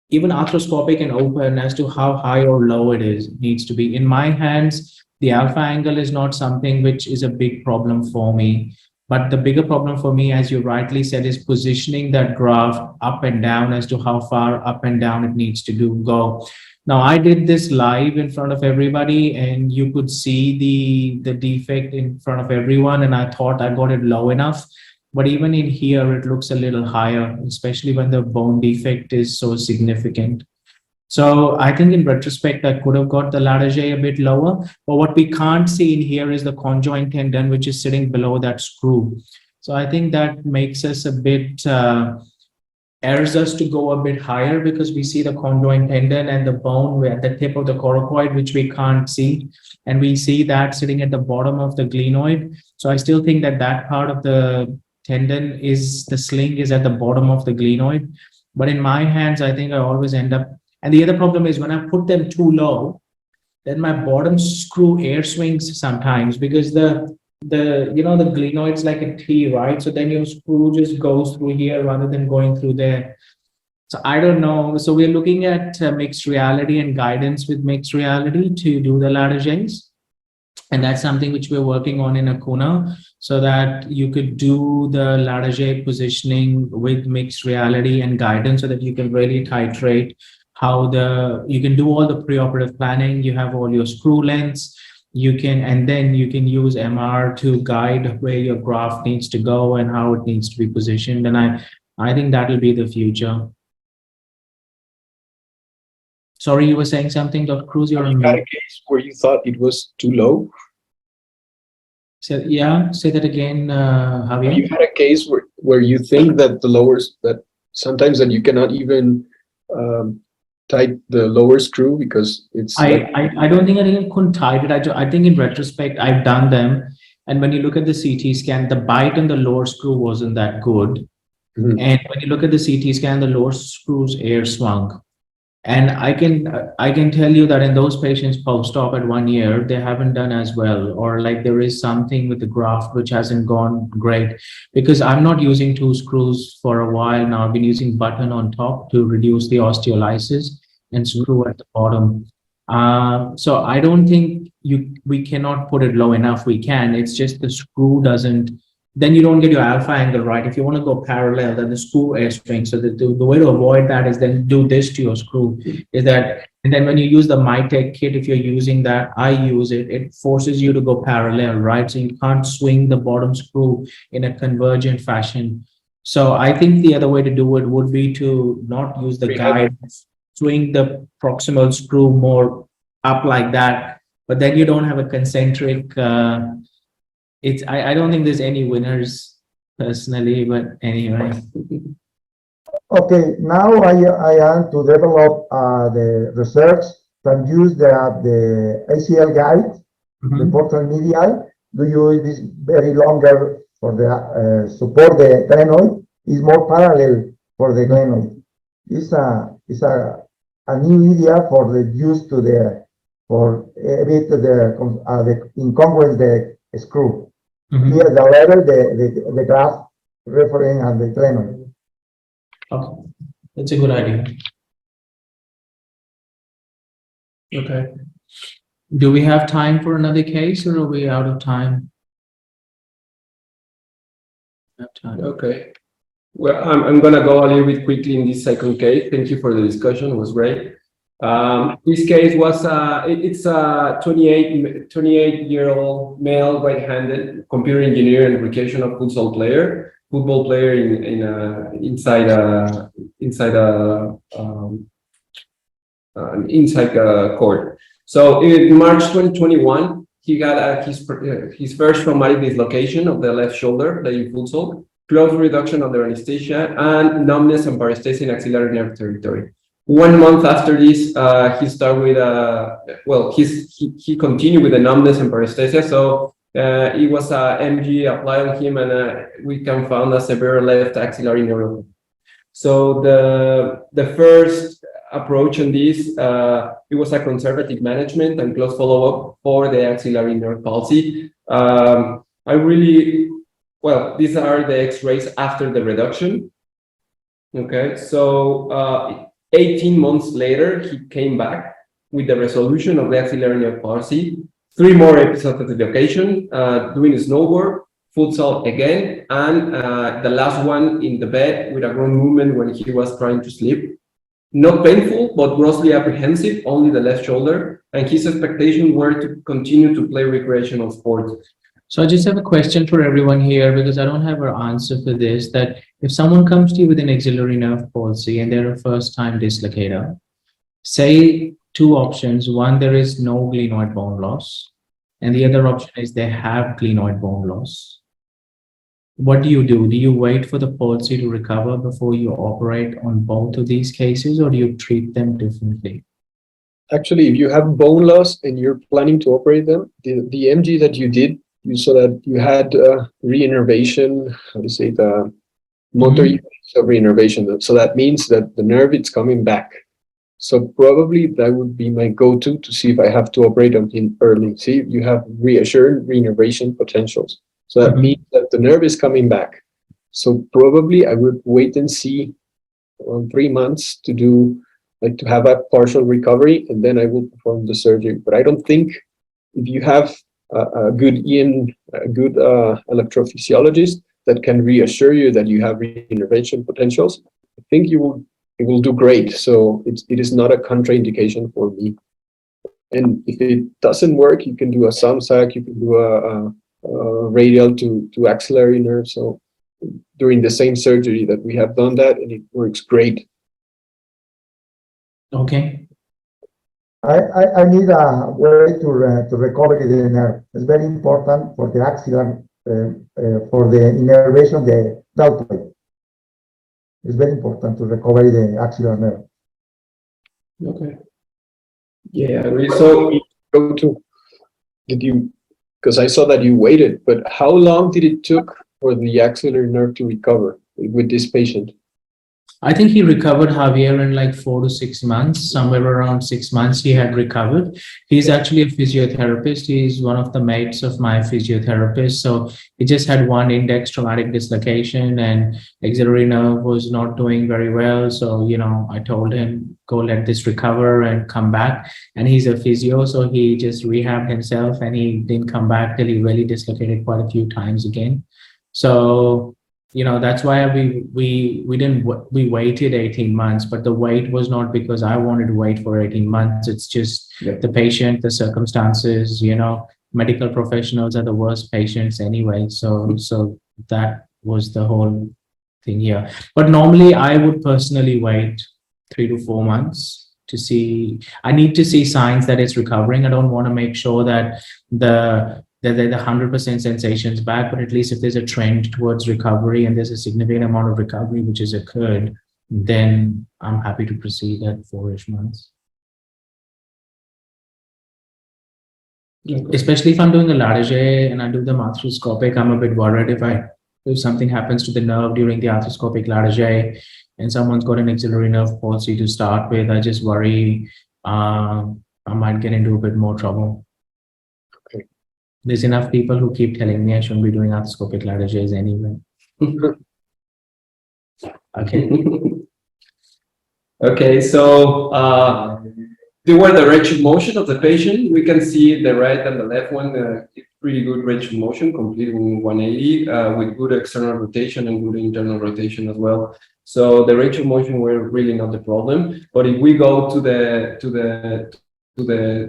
even arthroscopic and open, as to how high or low it needs to be. In my hands, the alpha angle is not something which is a big problem for me. But the bigger problem for me, as you rightly said, is positioning that graft up and down as to how far up and down it needs to go. Now, I did this live in front of everybody, and you could see the defect in front of everyone, and I thought I got it low enough. But even in here, it looks a little higher, especially when the bone defect is so significant. So I think in retrospect, I could have got the ladder J a bit lower, but what we can't see in here is the conjoint tendon, which is sitting below that screw. So I think that makes us a bit, errs us to go a bit higher because we see the conjoint tendon and the bone at the tip of the coracoid, which we can't see. And we see that sitting at the bottom of the glenoid. So I still think that part of the tendon the sling is at the bottom of the glenoid. But in my hands, I think I always end up. And the other problem is when I put them too low, then my bottom screw air swings sometimes because the glenoid's like a T, right? So then your screw just goes through here rather than going through there. So I don't know. So we're looking at mixed reality and guidance with mixed reality to do the ladder J's. And that's something which we're working on in Acuna, so that you could do the ladder J positioning with mixed reality and guidance so that you can really titrate you can do all the preoperative planning. You have all your screw lengths, and then you can use MR to guide where your graft needs to go and how it needs to be positioned. And I think that will be the future. Sorry, you were saying something, Dr. Cruz? You had a case where you thought it was too low? So, yeah, say that again, Javier. You had a case where you think that that sometimes that you cannot even tight the lower screw because it's. I don't think I couldn't tight it. I think in retrospect, I've done them. And when you look at the CT scan, the bite on the lower screw wasn't that good. Mm-hmm. And when you look at the CT scan, the lower screw's air swung. And I can tell you that in those patients post-op at 1 year, they haven't done as well, or like there is something with the graft which hasn't gone great, because I'm not using 2 screws for a while now. I've been using button on top to reduce the osteolysis and screw at the bottom. So I don't think we cannot put it low enough. We can. It's just the screw doesn't. Then you don't get your alpha angle right. If you want to go parallel, then the screw air swings. So the way to avoid that is then do this to your screw. And then when you use the MyTech kit, if you're using that, I use it. It forces you to go parallel, right? So you can't swing the bottom screw in a convergent fashion. So I think the other way to do it would be to not use the guide, swing the proximal screw more up like that. But then you don't have a concentric. I don't think there's any winners personally, but anyway. Okay, now I am to develop the research that use the ACL guide, the portal medial. Do you use this very longer for the support the glenoid? Is more parallel for the glenoid. It's a new idea for the use for a bit the incongruence the screw. Here the level the graph referring on the glenoid. Okay, that's a good idea. Okay. Do we have time for another case, or are we out of time? Have time. Okay. Well, I'm going to go a little bit quickly in this second case. Thank you for the discussion. It was great. This case was, it's a 28-year-old male right-handed computer engineer and recreational football player inside a court. So in March 2021, he got his first traumatic dislocation of the left shoulder playing futsal, close reduction of the anesthesia, and numbness and paresthesia in axillary nerve territory. 1 month after this, he started with he continued with the numbness and paresthesia. So it was a MG applied on him, and we can found a severe left axillary nerve. So the first approach on this, it was a conservative management and close follow-up for the axillary nerve palsy. These are the X-rays after the reduction. Okay, so 18 months later, he came back with the resolution of the axillary nerve palsy, 3 more episodes of dislocation, doing snowboard, futsal again, and the last one in the bed with a groin movement when he was trying to sleep. Not painful, but grossly apprehensive, only the left shoulder, and his expectations were to continue to play recreational sports. So I just have a question for everyone here, because I don't have an answer for this, that if someone comes to you with an axillary nerve palsy and they're a first-time dislocator, say 2 options. One, there is no glenoid bone loss, and the other option is they have glenoid bone loss. What do? Do you wait for the palsy to recover before you operate on both of these cases, or do you treat them differently? Actually, if you have bone loss and you're planning to operate them, the MG that you did, you saw that you had reinnervation, how to say, the motor units of reinnervation. So that means that the nerve is coming back. So probably that would be my go-to to see if I have to operate on him early. See if you have reassured reinnervation potentials. So that means that the nerve is coming back. So probably I would wait and see on 3 months to have a partial recovery, and then I will perform the surgery. But I don't think if you have a good electrophysiologist that can reassure you that you have reinnervation potentials, I think it will do great. So it is not a contraindication for me. And if it doesn't work, you can do a SAMSAC, you can do a radial to axillary nerve. So during the same surgery that we have done that, and it works great. Okay. I need a way to recover the nerve. It's very important for the axillary, for the innervation of the deltoid. It's very important to recover the axillary nerve. Okay. Yeah, I agree. So Go to, because I saw that you waited, but how long did it took for the axillary nerve to recover with this patient? I think he recovered, Javier, in like 4 to 6 months, somewhere around 6 months he had recovered. He's actually a physiotherapist. He's one of the mates of my physiotherapist. So he just had one index traumatic dislocation and axillary nerve was not doing very well. So, I told him, go let this recover and come back. And he's a physio, so he just rehabbed himself and he didn't come back till he really dislocated quite a few times again. So, that's why we waited 18 months, but the wait was not because I wanted to wait for 18 months. It's just the patient, the circumstances, medical professionals are the worst patients anyway. So that was the whole thing here. But normally I would personally wait 3 to 4 months to see. I need to see signs that it's recovering. I don't want to make sure that the 100% sensations back, but at least if there's a trend towards recovery and there's a significant amount of recovery which has occurred, then I'm happy to proceed at 4-ish months. Okay. Especially if I'm doing a Latarjet and I do the arthroscopic, I'm a bit worried if something happens to the nerve during the arthroscopic Latarjet and someone's got an axillary nerve palsy to start with, I just worry I might get into a bit more trouble. There's enough people who keep telling me I shouldn't be doing arthroscopic Latarjets anyway. Okay. Okay, so They were the range of motion of the patient. We can see the right and the left one, pretty good range of motion, completing 180 with good external rotation and good internal rotation as well. So the range of motion were really not the problem. But if we go to the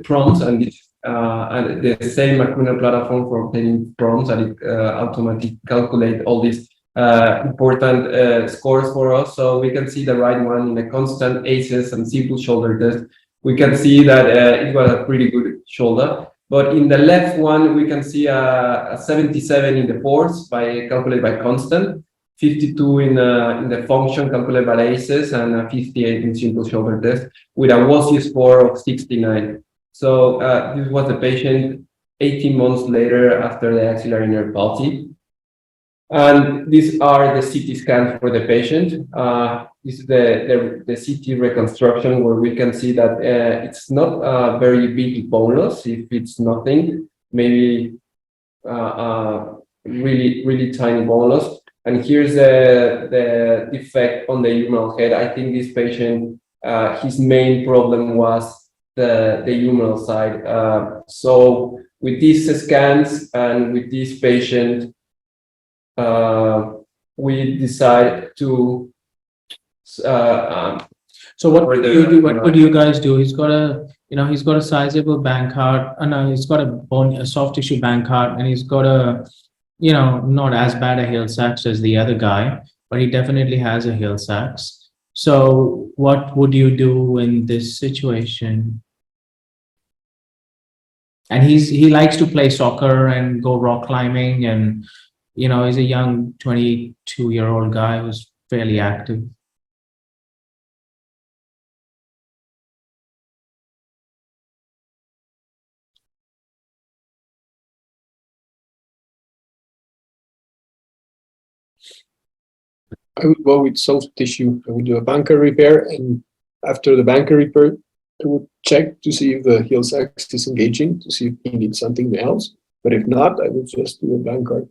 prompts and the same Acuna platform for obtaining prompts, and it automatically calculate all these important scores for us. So we can see the right one in a constant ACEs and simple shoulder test. We can see that it was a pretty good shoulder. But in the left one, we can see a 77 in the force by calculated by constant, 52 in the function calculated by ACEs, and a 58 in simple shoulder test with a WOSI score of 69. So this was the patient 18 months later after the axillary nerve palsy. And these are the CT scans for the patient. This is the CT reconstruction where we can see that it's not a very big bone loss. If it's nothing, maybe really tiny bone loss. And here's the defect on the humeral head. I think this patient, his main problem was the humeral side. So with these scans and with this patient, we decide to. So what would you guys do? He's got a sizable Bankart, no, he's got a soft tissue Bankart, and he's got a, not as bad a Hill-Sachs as the other guy, but he definitely has a Hill-Sachs. So what would you do in this situation? And he likes to play soccer and go rock climbing, and he's a young 22-year-old guy who's fairly active. I would go with soft tissue. I would do a Bankart repair, and after the Bankart repair, I would check to see if the Hill-Sachs is engaging, to see if he needs something else. But if not, I would just do a Bankart.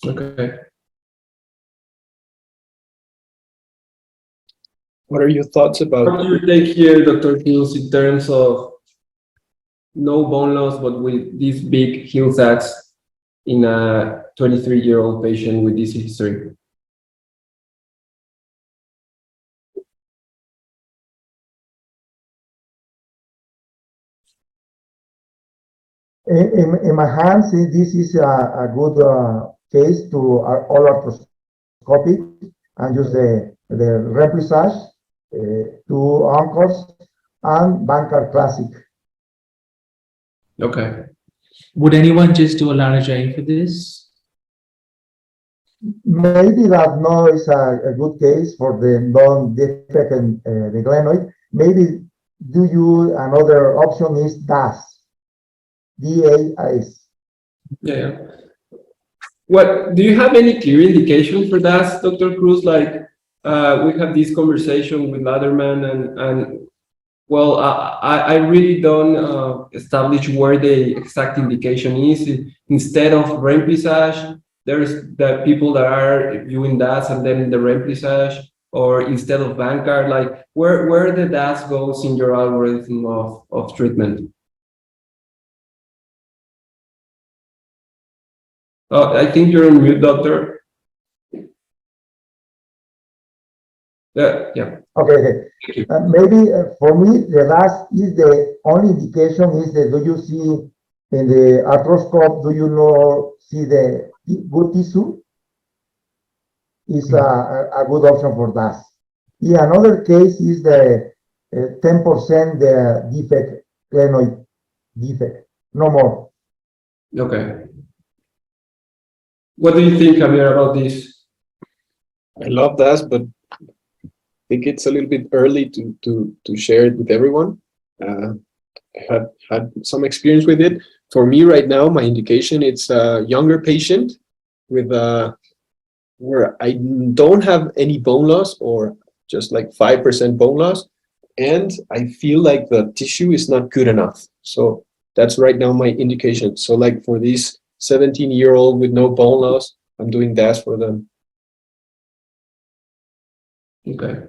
Okay. What are your thoughts about? What do you take here, Dr. Hills, in terms of no bone loss, but with this big Hill-Sachs in a 23-year-old patient with this history? In my hands, this is a good case to all arthroscopic and use the remplissage, 2 anchors, and Bankart Classic. Okay. Would anyone just do a Larrage for this? Maybe that no is a good case for the non-defect in the glenoid. Maybe another option is DAS. DAS. Yeah. What do you have any clear indication for that, Dr. Cruz? Like we have this conversation with Latherman, and well, I really don't establish where the exact indication is. Instead of remplissage, there's the people that are viewing DAS and then the remplissage, or instead of Bankart, like where the DAS goes in your algorithm of treatment. Oh, I think you're on mute, doctor. Yeah. Okay. Maybe for me, the last is the only indication is that do you see in the arthroscope, do you see the good tissue? Is a good option for that. Yeah, another case is the 10% the defect, glenoid defect, no more. Okay. What do you think, Javier, about this? I love that, but I think it's a little bit early to share it with everyone. I had some experience with it. For me right now, my indication, it's a younger patient with where I don't have any bone loss or just like 5% bone loss. And I feel like the tissue is not good enough. So that's right now my indication. So like for this 17-year-old with no bone loss, I'm doing DAS for them. Okay.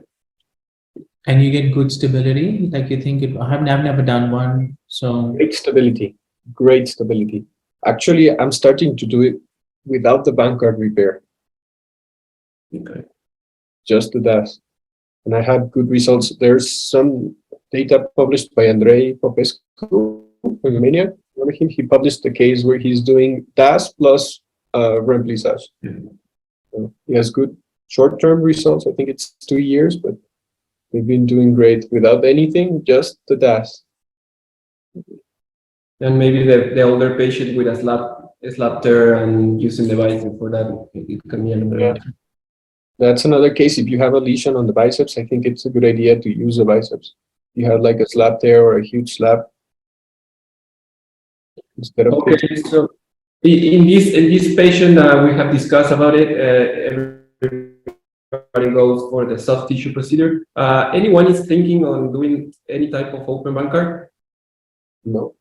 And you get good stability, like you think I've never done one, so Great stability. Great stability. Actually, I'm starting to do it without the bank card repair, Okay. just the DAS. And I had good results. There's some data published by Andrei Popescu from Romania. Remember him? He published the case where he's doing DAS plus remplissage. He has good short-term results. I think it's 2 years, but they've been doing great without anything, just the DAS. And maybe the older patient with a slap tear and using the bicep for that, it can be another option. That's another case. If you have a lesion on the biceps, I think it's a good idea to use the biceps. You have like a slap tear or a huge slap. Instead of Okay, so in this patient, we have discussed about it. Everybody goes for the soft tissue procedure. Anyone is thinking on doing any type of open bancard? no.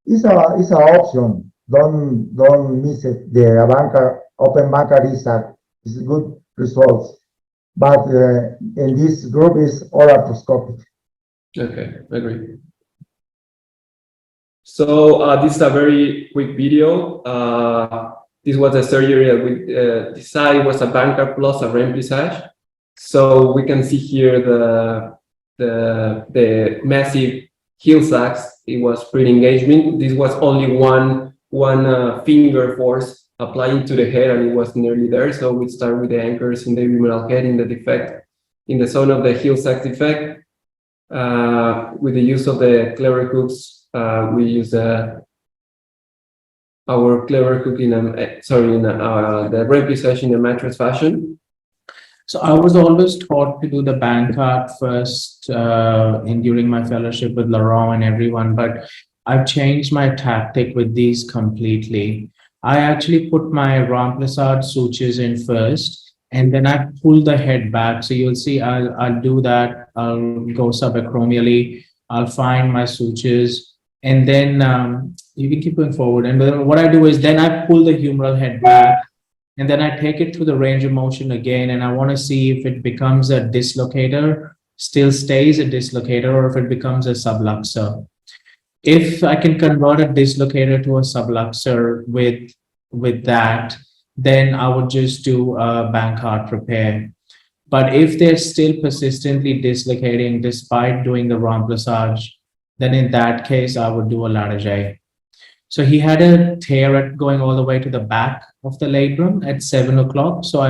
It's an option. Don't miss it. The open banker is a good results, but in this group is all arthroscopic. Okay, agree. So this is a very quick video. This was a surgery that we decided was a bancard plus a remplissage. So we can see here the massive heel sacks. It was pre-engagement. This was only one finger force applying to the head, and it was nearly there. So we start with the anchors in the humeral head in the defect, in the zone of the heel sac defect. With the use of the clever hooks, we use our clever hook in the remplissage in a mattress fashion. So I was always taught to do the bancard first during my fellowship with Laurent and everyone, but I've changed my tactic with these completely. I actually put my remplissage sutures in first, and then I pull the head back. So you'll see I'll do that. I'll go subacromially. I'll find my sutures, and then you can keep going forward. And then what I do is then I pull the humeral head back, and then I take it through the range of motion again, and I want to see if it becomes a dislocator, still stays a dislocator, or if it becomes a subluxer. If I can convert a dislocator to a subluxer with that, then I would just do a bancard repair. But if they're still persistently dislocating despite doing the remplissage, then in that case, I would do a Latarjet. So he had a tear going all the way to the back of the labrum at 7 o'clock. So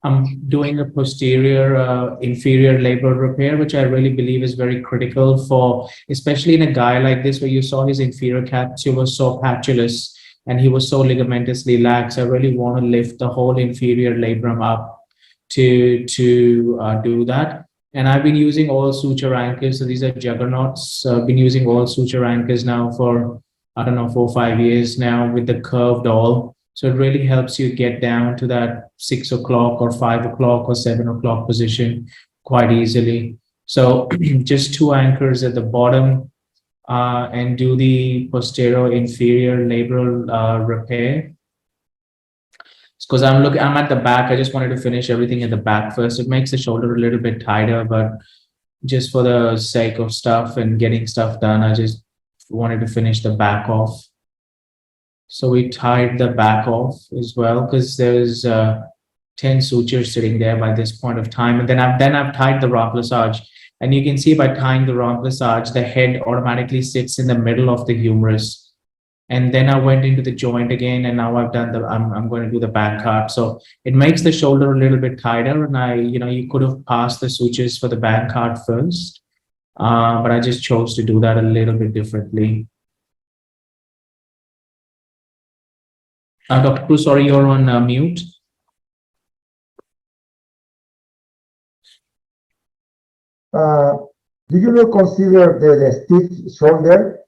I'm doing a posterior inferior labral repair, which I really believe is very critical for, especially in a guy like this, where you saw his inferior capsule was so patulous and he was so ligamentously lax. I really want to lift the whole inferior labrum up to do that. And I've been using all suture anchors. So these are juggernauts. I've been using all suture anchors now for, I don't know, 4 or 5 years now with the curved awl. So it really helps you get down to that 6 o'clock or 5 o'clock or 7 o'clock position quite easily. So just 2 anchors at the bottom and do the posterior inferior labral repair. Because I'm at the back. I just wanted to finish everything at the back first. It makes the shoulder a little bit tighter, but just for the sake of stuff and getting stuff done, I just wanted to finish the back off. So we tied the back off as well, because there's 10 sutures sitting there by this point of time. And then I've tied the remplissage. And you can see by tying the remplissage, the head automatically sits in the middle of the humerus. And then I went into the joint again, and now I've done I'm going to do the bancard. So it makes the shoulder a little bit tighter. And you could have passed the sutures for the bancard first, but I just chose to do that a little bit differently. Dr. Cruz, sorry, you're on mute. Do you not consider the stiff shoulder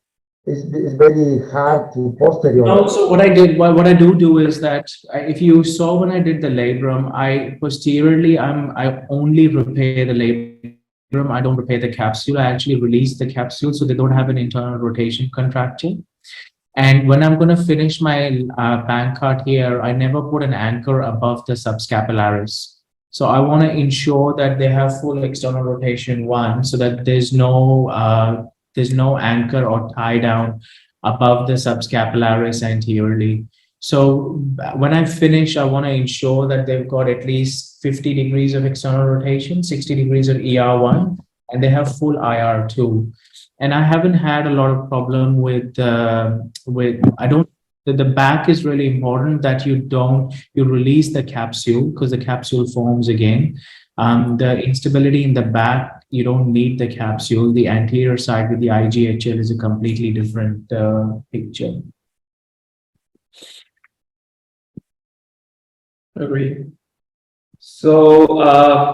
is very hard to posterior? No, so what I do is that if you saw when I did the labrum, I posteriorly, I only repair the labrum. I don't repair the capsule. I actually release the capsule so they don't have an internal rotation contraction. And when I'm going to finish my bancard here, I never put an anchor above the subscapularis. So I want to ensure that they have full external rotation one, so that there's no anchor or tie down above the subscapularis anteriorly. So when I finish, I want to ensure that they've got at least 50 degrees of external rotation, 60 degrees of ER1, and they have full IR2. And I haven't had a lot of problem with the back is really important, that you release the capsule, because the capsule forms again. The instability in the back, you don't need the capsule. The anterior side with the IGHL is a completely different picture. Agree. So,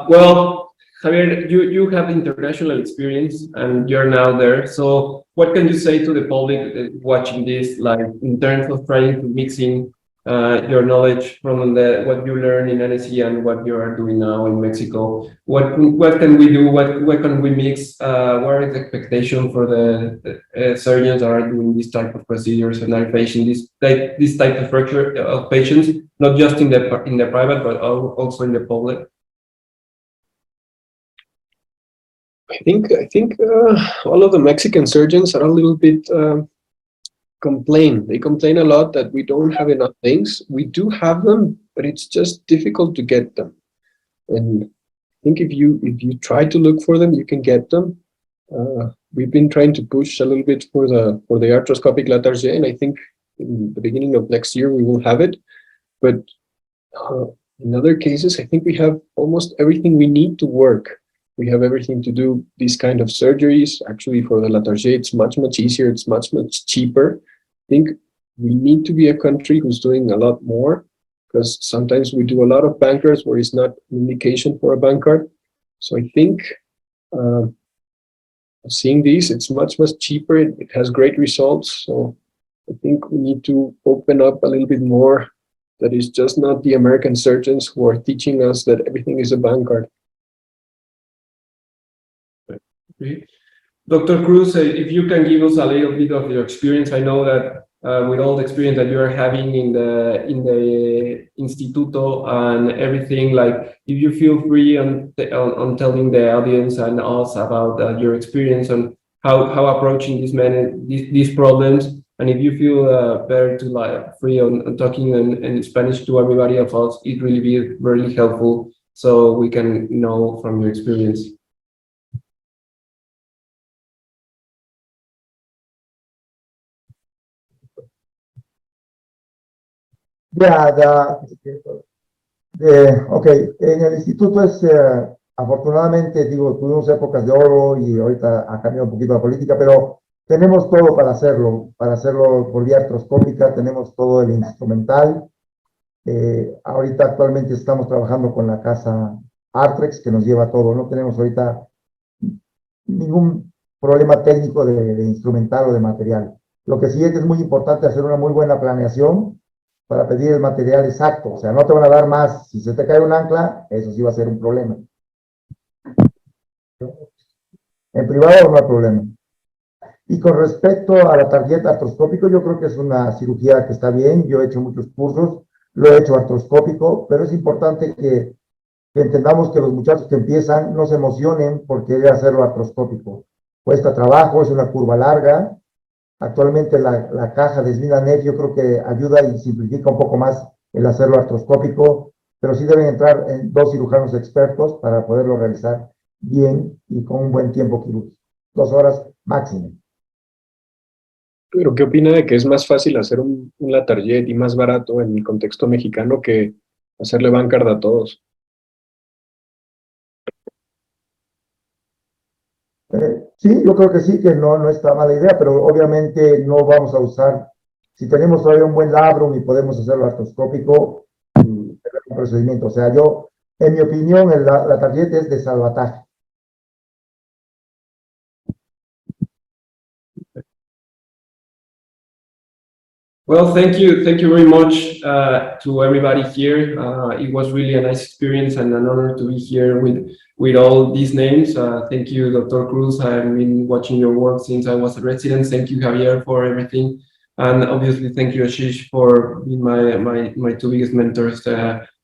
well, Javier, you have international experience and you're now there. So what can you say to the public watching this, like in terms of trying to mixing your knowledge from what you learned in NSE and what you are doing now in Mexico? What can we do? What can we mix? What is the expectation for the surgeons that are doing this type of procedures and are facing this type of fracture of patients, not just in the private but also in the public? I think all of the Mexican surgeons are a little bit complain. They complain a lot that we don't have enough things. We do have them, but it's just difficult to get them. And I think if you try to look for them, you can get them. We've been trying to push a little bit for the arthroscopic latarjet, and I think in the beginning of next year we will have it. But in other cases, I think we have almost everything we need to work. We have everything to do these kind of surgeries. Actually, for the latarjet, it's much easier. It's much cheaper. I think we need to be a country who's doing a lot more, because sometimes we do a lot of bankers where it's not an indication for a bankard. So I think seeing these, it's much cheaper. It has great results. So I think we need to open up a little bit more. That is just not the American surgeons who are teaching us that everything is a bankard. Dr. Cruz, if you can give us a little bit of your experience. I know that with all the experience that you are having in the Instituto and everything, like if you feel free on telling the audience and us about your experience on how approaching these problems, and if you feel better to free on talking in Spanish to everybody of us, it really be really helpful so we can know from your experience. Okay, en el instituto afortunadamente, digo, tuvimos épocas de oro y ahorita ha cambiado un poquito la política, pero tenemos todo para hacerlo por vía artroscópica, tenemos todo el instrumental. Ahorita actualmente estamos trabajando con la casa Artrex, que nos lleva todo, no tenemos ahorita ningún problema técnico de instrumental o de material. Lo que sí es que es muy importante hacer una muy buena planeación para pedir el material exacto, o sea, no te van a dar más. Si se te cae un ancla, eso sí va a ser un problema. En privado no hay problema. Y con respecto a la tarjeta artroscópico, yo creo que es una cirugía que está bien. Yo he hecho muchos cursos, lo he hecho artroscópico, pero es importante que entendamos que los muchachos que empiezan no se emocionen por querer hacerlo artroscópico. Cuesta trabajo, es una curva larga. Actualmente la caja de SmithNet yo creo que ayuda y simplifica un poco más el hacerlo artroscópico, pero sí deben entrar en 2 cirujanos expertos para poderlo realizar bien y con un buen tiempo quirúrgico. 2 horas máximo. Pero ¿qué opina de que es más fácil hacer un latarjet y más barato en el contexto mexicano que hacerle bancard a todos? Sí, yo creo que sí, que no está mala idea, pero obviamente no vamos a usar, si tenemos todavía un buen labrum y podemos hacerlo artroscópico, un procedimiento. O sea, yo, en mi opinión, la tarjeta es de salvataje. Well, thank you very much to everybody here. It was really a nice experience and an honor to be here with all these names. Thank you, Dr. Cruz. I've been watching your work since I was a resident. Thank you, Javier, for everything. And obviously, thank you, Ashish, for being my 2 biggest mentors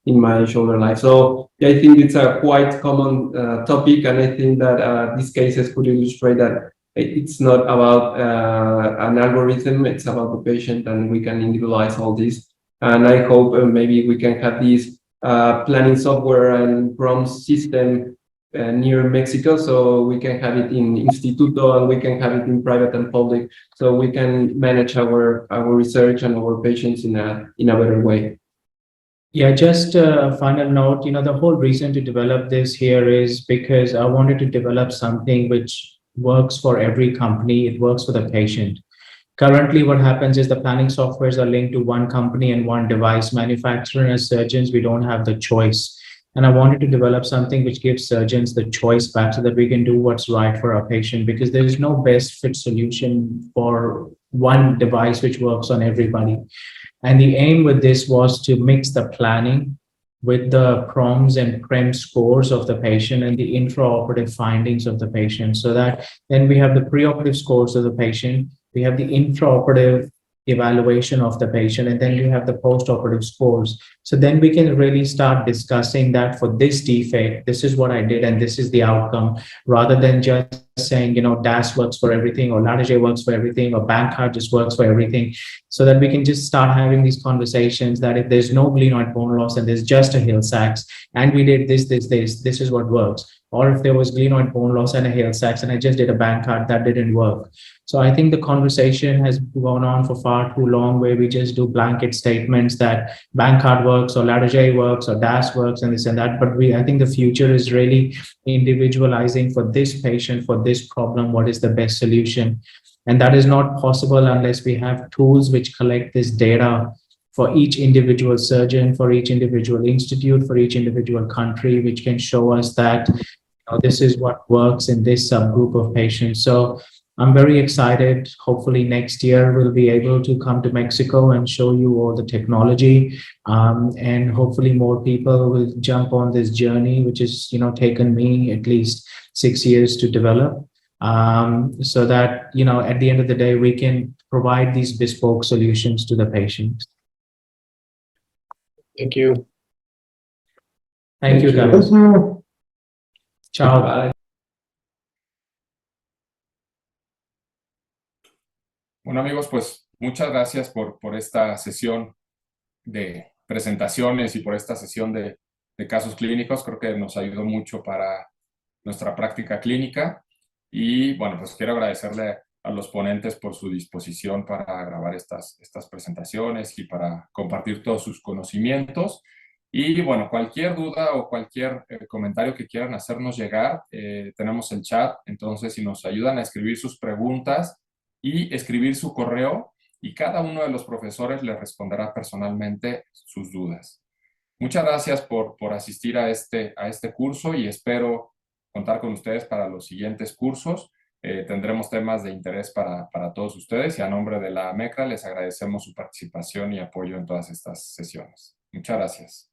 in my shoulder life. So yeah, I think it's a quite common topic, and I think that these cases could illustrate that it's not about an algorithm, it's about the patient, and we can individualize all this. And I hope maybe we can have this planning software and prompt system near Mexico, so we can have it in Instituto, and we can have it in private and public, so we can manage our research and our patients in a better way. Yeah, just a final note, the whole reason to develop this here is because I wanted to develop something which works for every company. It works for the patient. Currently, what happens is the planning softwares are linked to one company and one device manufacturer, and as surgeons, we don't have the choice. And I wanted to develop something which gives surgeons the choice back so that we can do what's right for our patient, because there is no best fit solution for one device which works on everybody. And the aim with this was to mix the planning with the PROMs and PREM scores of the patient and the intraoperative findings of the patient, so that then we have the preoperative scores of the patient, we have the intraoperative evaluation of the patient, and then we have the postoperative scores. So then we can really start discussing that for this defect, this is what I did and this is the outcome, rather than just saying, DAS works for everything, or Latarjet works for everything, or Bankart just works for everything. So that we can just start having these conversations that if there's no glenoid bone loss and there's just a Hill-Sachs, and we did this is what works. Or if there was glenoid bone loss and a Hill-Sachs and I just did a Bankart, that didn't work. So I think the conversation has gone on for far too long, where we just do blanket statements that Bankart works or Latarjet works or DAS works and this and that. But I think the future is really individualizing for this patient, for this problem, what is the best solution. And that is not possible unless we have tools which collect this data for each individual surgeon, for each individual institute, for each individual country, which can show us that this is what works in this subgroup of patients. So I'm very excited. Hopefully next year we'll be able to come to Mexico and show you all the technology, and hopefully more people will jump on this journey, which has taken me at least 6 years to develop, so that at the end of the day we can provide these bespoke solutions to the patient. Thank you. Thank you, Thank Carlos. you. Ciao. Bye. Bueno, amigos, pues muchas gracias por esta sesión de presentaciones y por esta sesión de casos clínicos. Creo que nos ayudó mucho para nuestra práctica clínica. Y bueno, pues quiero agradecerle a los ponentes por su disposición para grabar estas presentaciones y para compartir todos sus conocimientos. Y bueno, cualquier duda o cualquier comentario que quieran hacernos llegar, tenemos el chat. Entonces, si nos ayudan a escribir sus preguntas y escribir su correo, y cada uno de los profesores les responderá personalmente sus dudas. Muchas gracias por asistir a este curso, y espero contar con ustedes para los siguientes cursos. Tendremos temas de interés para todos ustedes, y a nombre de la MECRA les agradecemos su participación y apoyo en todas estas sesiones. Muchas gracias.